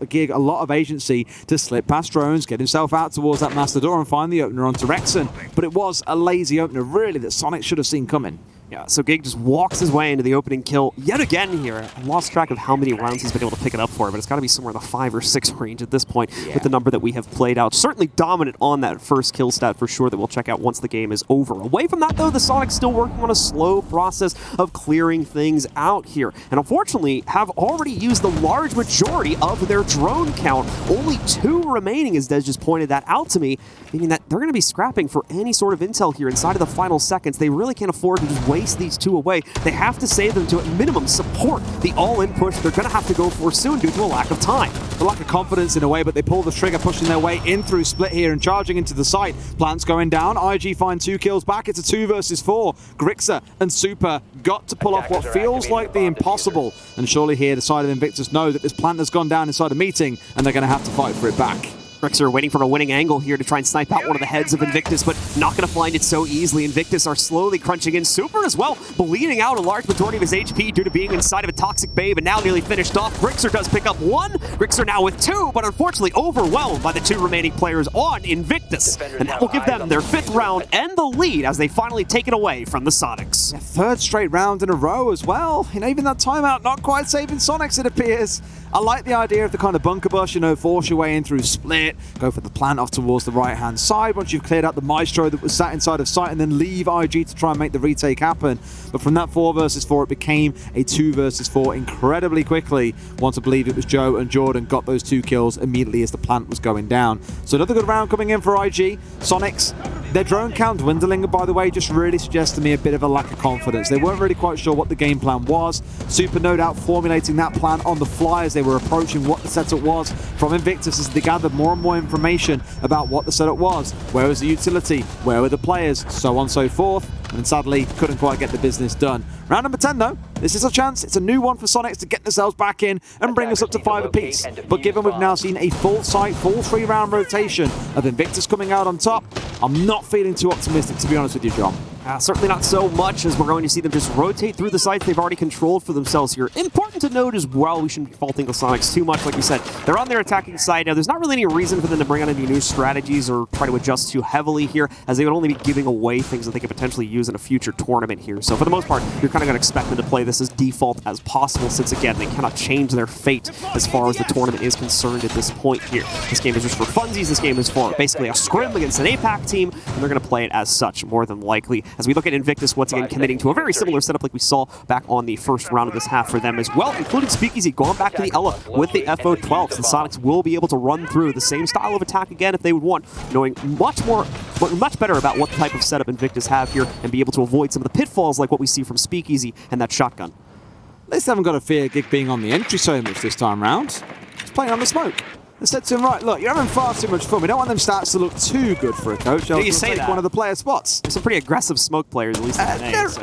Gig a lot of agency to slip past drones, get himself out towards that master door and find the opener onto Rexon. But it was a lazy opener, really, that Sonic should have seen coming. Yeah, so Gig just walks his way into the opening kill yet again here. I lost track of how many rounds he's been able to pick it up for, but it's got to be somewhere in the 5 or 6 range at this point with the number that we have played out. Certainly dominant on that first kill stat for sure that we'll check out once the game is over. Away from that, though, the Soniqs still working on a slow process of clearing things out here. And unfortunately, have already used the large majority of their drone count. Only 2 remaining, as Des just pointed that out to me, meaning that they're going to be scrapping for any sort of intel here inside of the final seconds. They really can't afford to just waste these 2 away. They have to save them to, at minimum, support the all-in push they're going to have to go for soon due to a lack of time. A lack of confidence in a way, but they pull the trigger, pushing their way in through Split here and charging into the site. Plants going down. IG find 2 kills back. It's a 2 versus 4. Grixer and Super got to pull off what feels like the impossible. And surely here, the side of Invictus know that this plant has gone down inside a meeting, and they're going to have to fight for it back. Grixer waiting for a winning angle here to try and snipe out one of the heads of Invictus, but not going to find it so easily. Invictus are slowly crunching in. Super as well, bleeding out a large majority of his HP due to being inside of a toxic babe and now nearly finished off. Grixer does pick up 1. Grixer now with 2, but unfortunately overwhelmed by the 2 remaining players on Invictus. And that will give them their 5th round and the lead as they finally take it away from the Soniqs. A 3rd straight round in a row as well. Even that timeout not quite saving Soniqs, it appears. I like the idea of the kind of bunker bush, force your way in through Split, go for the plant off towards the right-hand side once you've cleared out the Maestro that was sat inside of sight, and then leave IG to try and make the retake happen. But from that 4 versus 4, it became a 2 versus 4 incredibly quickly. Once I believe it was Joe and Jordan got those 2 kills immediately as the plant was going down. So another good round coming in for IG. Soniqs, their drone count dwindling, by the way, just really suggests to me a bit of a lack of confidence. They weren't really quite sure what the game plan was. Super no doubt formulating that plan on the fly as they were approaching what the setup was from Invictus as they gathered more and more information about what the setup was. Where was the utility? Where were the players? So on and so forth. And sadly, couldn't quite get the business done. Round number 10, though. This is a chance. It's a new one for Soniqs to get themselves back in and bring us up to 5 apiece. But given we've now seen a full site, full 3-round rotation of Invictus coming out on top, I'm not feeling too optimistic, to be honest with you, John. Certainly not so much, as we're going to see them just rotate through the sites they've already controlled for themselves here. Important to note as well, we shouldn't be faulting the Soniqs too much. Like we said, they're on their attacking side now. There's not really any reason for them to bring on any new strategies or try to adjust too heavily here, as they would only be giving away things that they could potentially use in a future tournament here. So for the most part, you're kind of going to expect them to play this as default as possible, since again, they cannot change their fate as far as the tournament is concerned at this point here. This game is just for funsies. This game is for basically a scrim against an APAC team, and they're going to play it as such more than likely. As we look at Invictus once again committing to a very similar setup like we saw back on the first round of this half for them as well, including Speakeasy going back to the Ella with the FO12s. The Soniqs will be able to run through the same style of attack again if they would want, knowing much better about what type of setup Invictus have here and be able to avoid some of the pitfalls like what we see from Speakeasy and that shotgun. At least they haven't got to fear Gig being on the entry so much this time round. He's playing on the smoke. They said to him, right, look, you're having far too much fun. We don't want them stats to look too good for a coach. You say take that. One of the player spots. There's some pretty aggressive smoke players, at least in the day, so.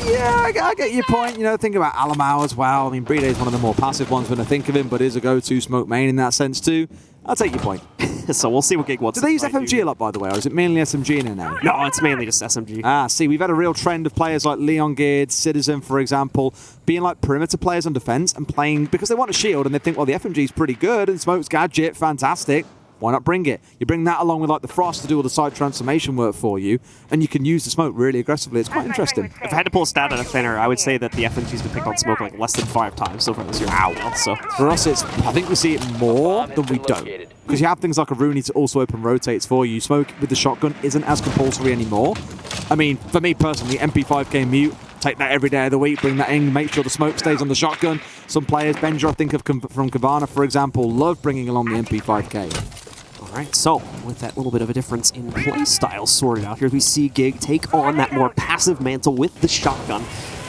Yeah, I get your point. Think about Alamau as well. I mean, Brede is one of the more passive ones when I think of him, but is a go-to smoke main in that sense too. I'll take your point. So we'll see what Gig wants. Do they use FMG a lot, by the way, or is it mainly SMG in there now? No, it's mainly just SMG. See, we've had a real trend of players like Leon Geared, Citizen, for example, being like perimeter players on defense and playing because they want a shield and they think, well, the FMG's pretty good and Smoke's gadget, fantastic. Why not bring it? You bring that along with like the Frost to do all the side transformation work for you, and you can use the Smoke really aggressively. It's quite interesting. If I had to pull a stat out of thinner, I would say that the FMG's been picked on Smoke like less than 5 times so far this year. Wow. So for us, I think we see it more than we don't. Because you have things like a Rooney to also open rotates for you. Smoke with the shotgun isn't as compulsory anymore. I mean, for me personally, MP5K mute, take that every day of the week, bring that in, make sure the Smoke stays on the shotgun. Some players, Benja, I think of from Kavana, for example, love bringing along the MP5K. Alright, so with that little bit of a difference in play style sorted out here, we see Gig take on that more passive mantle with the shotgun.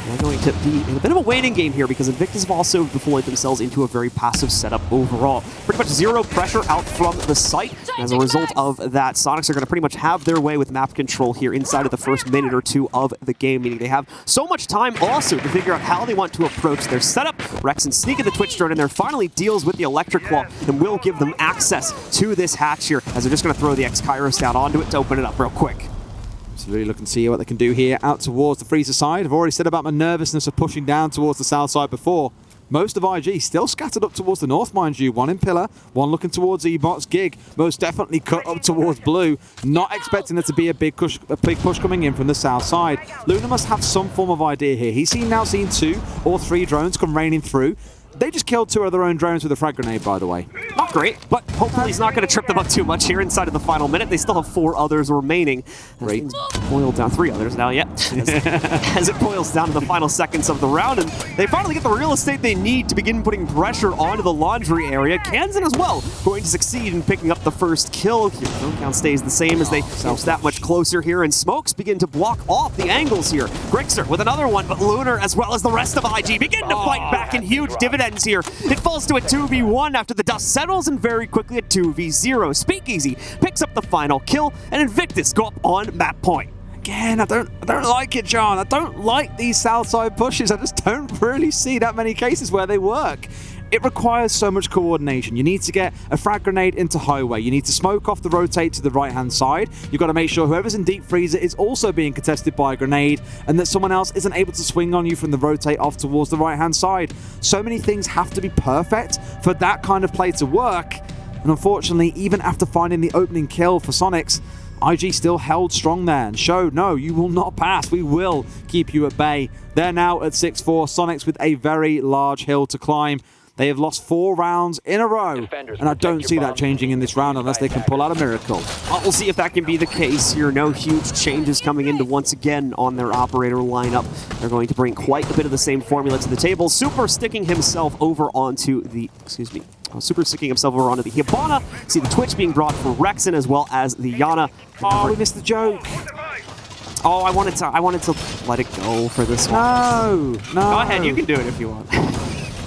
They're going to be in a bit of a waiting game here because Invictus have also deployed themselves into a very passive setup overall. Pretty much zero pressure out from the site. And as a result of that, Soniqs are going to pretty much have their way with map control here inside of the first minute or two of the game, meaning they have so much time also to figure out how they want to approach their setup. Rexen sneaking the Twitch drone in there, finally deals with the electric claw and will give them access to this hatch here as they're just going to throw the X-Kairos down onto it to open it up real quick. Really looking to see what they can do here out towards the freezer side. I've already said about my nervousness of pushing down towards the south side before. most of IG still scattered up towards the north, mind you. One in Pillar, one looking towards E-Bots. Gig most definitely cut up towards Blue, not expecting there to be a big push coming in from the south side. Luna must have some form of idea here. He's now seen 2 or 3 drones come raining through. They just killed 2 of their own drones with a frag grenade, by the way. Not great, but hopefully he's not going to trip them up too much here inside of the final minute. They still have 4 others remaining. Great. Boiled down 3 others now, yeah. As it boils down to the final seconds of the round, and they finally get the real estate they need to begin putting pressure onto the laundry area. Kansan as well going to succeed in picking up the first kill here. Kill count stays the same as they inch that much closer here, and Smokes begin to block off the angles here. Grixer with another one, but Lunar as well as the rest of IG begin to fight back in huge dividends here. It falls to a 2v1 after the dust settles, and very quickly a 2v0. Speakeasy picks up the final kill, and Invictus go up on map point. Again, I don't like it, John. I don't like these south side pushes. I just don't really see that many cases where they work. It requires so much coordination. You need to get a frag grenade into highway. You need to smoke off the rotate to the right-hand side. You've got to make sure whoever's in deep freezer is also being contested by a grenade, and that someone else isn't able to swing on you from the rotate off towards the right-hand side. So many things have to be perfect for that kind of play to work. And unfortunately, even after finding the opening kill for Soniqs, IG still held strong there and showed, no, you will not pass. We will keep you at bay. They're now at 6-4. Soniqs with a very large hill to climb. They have lost 4 rounds in a row, and I don't see that changing in this round unless they can pull out a miracle. We'll see if that can be the case here. No huge changes coming into once again on their operator lineup. They're going to bring quite a bit of the same formula to the table. Super sticking himself over onto the, Super sticking himself over onto the Hibana. See the Twitch being brought for Rexen as well as the Yana. Oh, we missed the joke. Oh, I wanted to let it go for this one. No. Go ahead, you can do it if you want.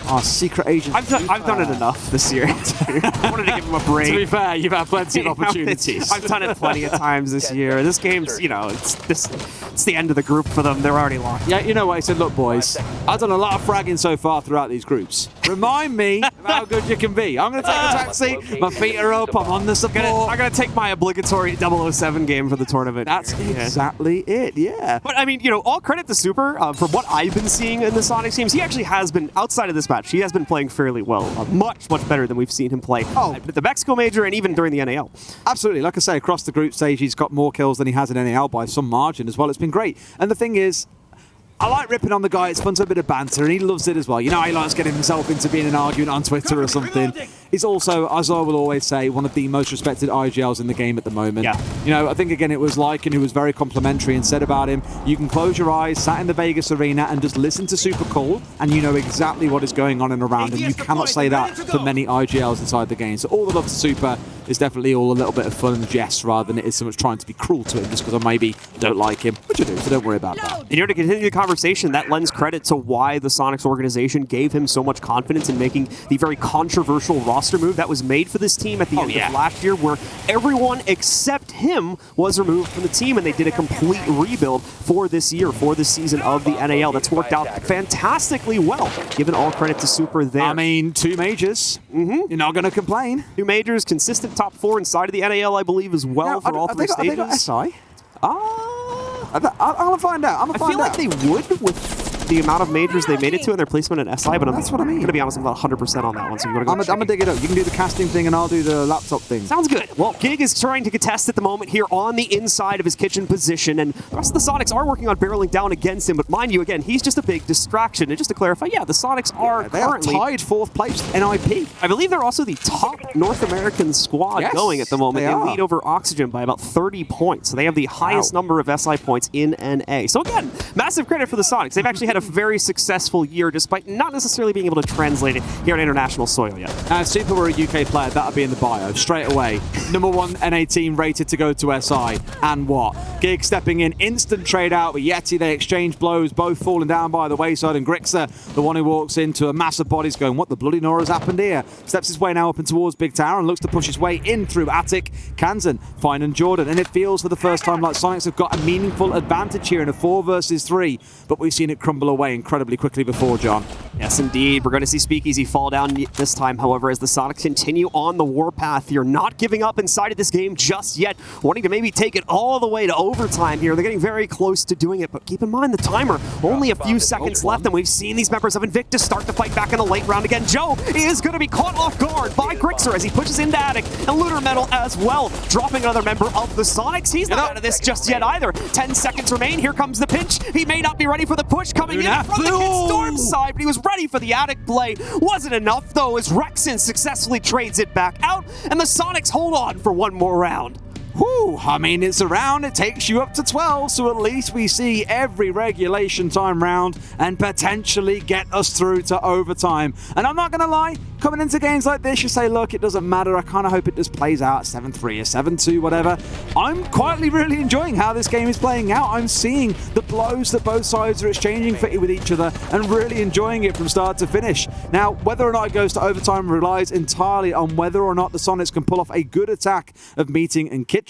Oh, secret agent. I've done it enough this year. I wanted to give him a break. To be fair, you've had plenty of opportunities. I've done it plenty of times this year. This game's, it's the end of the group for them. They're already locked. Yeah, you know what? I said, look, boys, I've done a lot of fragging so far throughout these groups. Remind me of how good you can be. I'm going to take a taxi. My feet are up. I'm on the support. I'm going to take my obligatory 007 game for the tournament. That's exactly it, yeah. But, I mean, all credit to Super. From what I've been seeing in the Soniqs games, he actually has been, outside of this match, he has been playing fairly well. Much better than we've seen him play at the Mexico Major and even during the NAL. Absolutely. Like I say, across the group stage, he's got more kills than he has in NAL by some margin as well. It's been great. And the thing is, I like ripping on the guy. It's fun to have a bit of banter, and he loves it as well. You know, he likes getting himself into being an argument on Twitter or something. He's also, as I will always say, one of the most respected IGLs in the game at the moment. Yeah. You know, I think, again, it was Lycan who was very complimentary and said about him, you can close your eyes, sat in the Vegas arena, and just listen to Super Call, and you know exactly what is going on and around, and you cannot say that for many IGLs inside the game. So all the love to Super is definitely all a little bit of fun and jest rather than it is so much trying to be cruel to him just because I maybe don't like him, which I do, so don't worry about that. And to continue the conversation, that lends credit to why the Soniqs organization gave him so much confidence in making the very controversial roster move that was made for this team at the end of last year, where everyone except him was removed from the team, and they did a complete rebuild for this year, for this season of the NAL. That's worked out fantastically well, giving all credit to Super there. I mean, 2 majors. You're not going to complain. 2 majors, consistent top 4 inside of the NAL, I believe, as well for all 3 stages. Have they got SI? I'm going to find out. I feel like they would with the amount of majors they made it to and their placement in SI, but that's what I mean. I'm going to be honest, I'm not 100% on that one, so you want to go I'm going to dig it up. You can do the casting thing and I'll do the laptop thing. Sounds good. Well, Gig is trying to contest at the moment here on the inside of his kitchen position, and the rest of the Soniqs are working on barreling down against him, but mind you, again, he's just a big distraction. And just to clarify, the Soniqs are currently tied 4th place NIP. I believe they're also the top North American squad going at the moment. They lead over Oxygen by about 30 points, so they have the highest number of SI points in NA. So again, massive credit for the Soniqs. They've actually had a very successful year, despite not necessarily being able to translate it here on international soil yet. Super were a UK player, that would be in the bio straight away. #1 NA team rated to go to SI, and what? Gig stepping in, instant trade out with Yeti. They exchange blows, both falling down by the wayside, and Grixer, the one who walks into a mass of bodies going, what the bloody Nora's happened here? Steps his way now up and towards Big Tower and looks to push his way in through Attic, Kansan, Fine and Jordan, and it feels for the first time like Soniqs have got a meaningful advantage here in a 4 versus 3, but we've seen it crumble away incredibly quickly before, John. Yes, indeed. We're going to see Speakeasy fall down this time, however, as the Sonics continue on the warpath here, not giving up inside of this game just yet, wanting to maybe take it all the way to overtime here. They're getting very close to doing it, but keep in mind the timer, only a few seconds left, and we've seen these members of Invictus start to fight back in the late round again. Joe is going to be caught off guard by Grixer as he pushes into Attic, and Lunar Metal as well, dropping another member of the Sonics. He's not out of this just yet either. 10 seconds remain. Here comes the pinch. He may not be ready for the push coming in from the Kid Storm side, but he was ready for the Attic play. Wasn't enough, though, as Rexen successfully trades it back out, and the Sonics hold on for one more round. Whew, I mean, it's a round, it takes you up to 12, so at least we see every regulation time round and potentially get us through to overtime. And I'm not going to lie, coming into games like this, you say, look, it doesn't matter, I kind of hope it just plays out 7-3 or 7-2, whatever. I'm quietly really enjoying how this game is playing out. I'm seeing the blows that both sides are exchanging with each other and really enjoying it from start to finish. Now, whether or not it goes to overtime relies entirely on whether or not the Sonics can pull off a good attack of Meeting and Kitchen.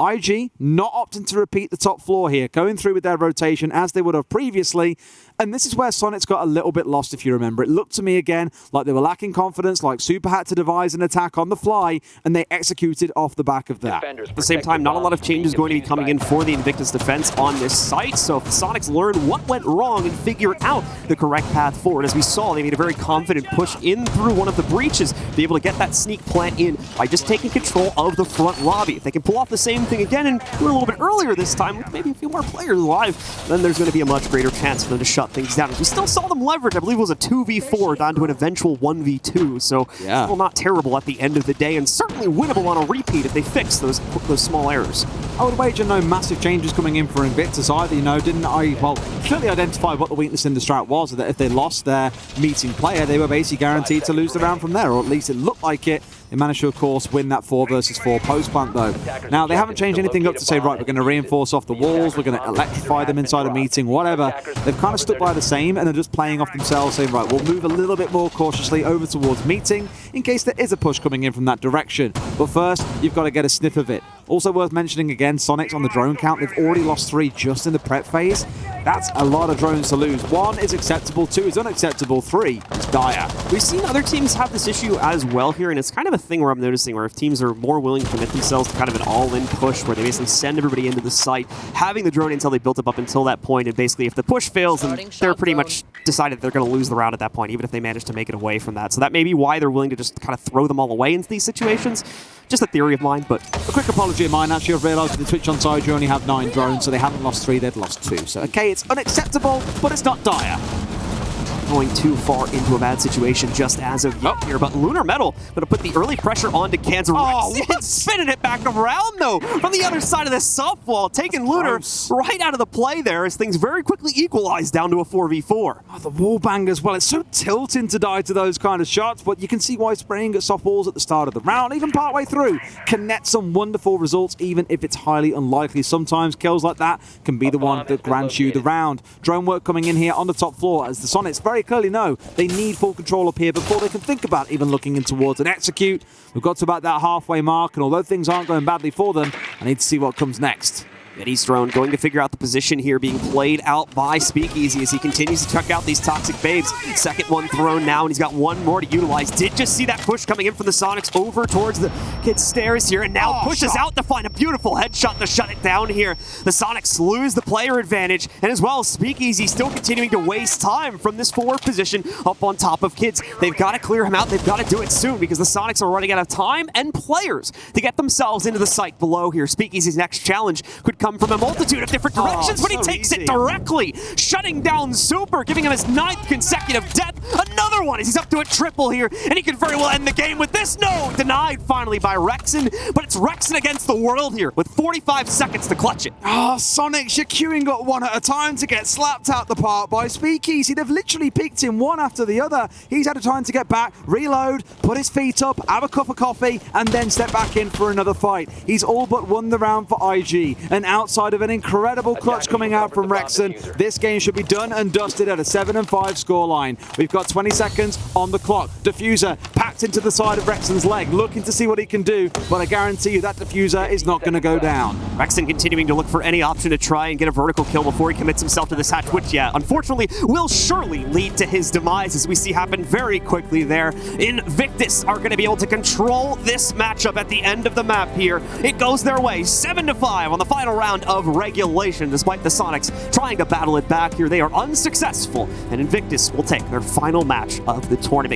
IG not opting to repeat the top floor here, going through with their rotation as they would have previously. And this is where Sonics got a little bit lost, if you remember. It looked to me again like they were lacking confidence, like Super had to devise an attack on the fly, and they executed off the back of that. At the same time, not a lot of changes going to be coming in for the Invictus defense on this site, so if the Sonics learn what went wrong and figure out the correct path forward, as we saw, they made a very confident push in through one of the breaches, be able to get that sneak plant in by just taking control of the front lobby. If they can pull off the same thing again and do it a little bit earlier this time, with maybe a few more players alive, then there's going to be a much greater chance for them to shut things down. We still saw them leverage, I believe it was a 2v4 down to an eventual 1v2, so still not terrible at the end of the day, and certainly winnable on a repeat if they fix those small errors. I would wager no massive changes coming in for Invictus either, you know, didn't I, well, clearly identify what the weakness in the strat was, that if they lost their Meeting player, they were basically guaranteed to lose the round from there, or at least it looked like it. They managed to, of course, win that 4 versus 4 post-plant, though. Now, they haven't changed anything up to say, right, we're going to reinforce off the walls, we're going to electrify them inside a Meeting, whatever. They've kind of stuck by the same, and they're just playing off themselves, saying, right, we'll move a little bit more cautiously over towards Meeting in case there is a push coming in from that direction. But first, you've got to get a sniff of it. Also worth mentioning again, Sonics on the drone count, they've already lost 3 just in the prep phase. That's a lot of drones to lose. 1 is acceptable, 2 is unacceptable, 3 is dire. We've seen other teams have this issue as well here, and it's kind of a thing where I'm noticing where if teams are more willing to commit themselves to kind of an all-in push where they basically send everybody into the site, having the drone intel they built up until that point, and basically if the push fails, then they're pretty much decided they're going to lose the round at that point, even if they manage to make it away from that. So that may be why they're willing to just kind of throw them all away into these situations. Just a theory of mine, but a quick apology of mine. Actually, I've realised with the Twitch on side, you only have 9 drones, so they haven't lost 3, they've lost 2. So, okay, it's unacceptable, but it's not dire. Going too far into a bad situation just as of yet here, but Lunar Metal going to put the early pressure onto Kansas. Spinning it back around, though, from the other side of the subwall, taking Lunar right out of the play there as things very quickly equalize down to a 4v4. Oh, the wall bangers, well, it's so tilting to die to those kind of shots, but you can see why spraying at soft walls at the start of the round, even partway through, can net some wonderful results, even if it's highly unlikely. Sometimes kills like that can be the one that grants you the round. Drone work coming in here on the top floor as the Sonics very clearly know they need full control up here before they can think about even looking in towards an execute. We've got to about that halfway mark, and although things aren't going badly for them, I need to see what comes next. Eddie's drone going to figure out the position here, being played out by Speakeasy as he continues to check out these toxic babes. Second one thrown now, and he's got one more to utilize. Did just see that push coming in from the Sonics over towards the kid's stairs here, and now pushes out to find a beautiful headshot to shut it down here. The Sonics lose the player advantage, and as well, Speakeasy still continuing to waste time from this forward position up on top of kids. They've got to clear him out. They've got to do it soon because the Sonics are running out of time and players to get themselves into the site below here. Speakeasy's next challenge could come from a multitude of different directions, but he takes it directly, shutting down Super, giving him his 9th consecutive death. Another one as he's up to a triple here, and he could very well end the game with this. No, denied finally by Rexen, but it's Rexen against the world here with 45 seconds to clutch it. Sonics, you're queuing up one at a time to get slapped out the park by Speakeasy. They've literally picked him one after the other. He's had a time to get back, reload, put his feet up, have a cup of coffee, and then step back in for another fight. He's all but won the round for IG, and outside of an incredible clutch coming out from Rexen, this game should be done and dusted at a 7-5 scoreline. We've got 20 seconds seconds on the clock. Diffuser packed into the side of Rexon's leg, looking to see what he can do, but I guarantee you that diffuser is not going to go down. Rexon continuing to look for any option to try and get a vertical kill before he commits himself to this hatch, which, yeah, unfortunately will surely lead to his demise, as we see happen very quickly there. Invictus are going to be able to control this matchup at the end of the map here. It goes their way, 7-5 on the final round of regulation, despite the Soniqs trying to battle it back here. They are unsuccessful, and Invictus will take their final match of the tournament.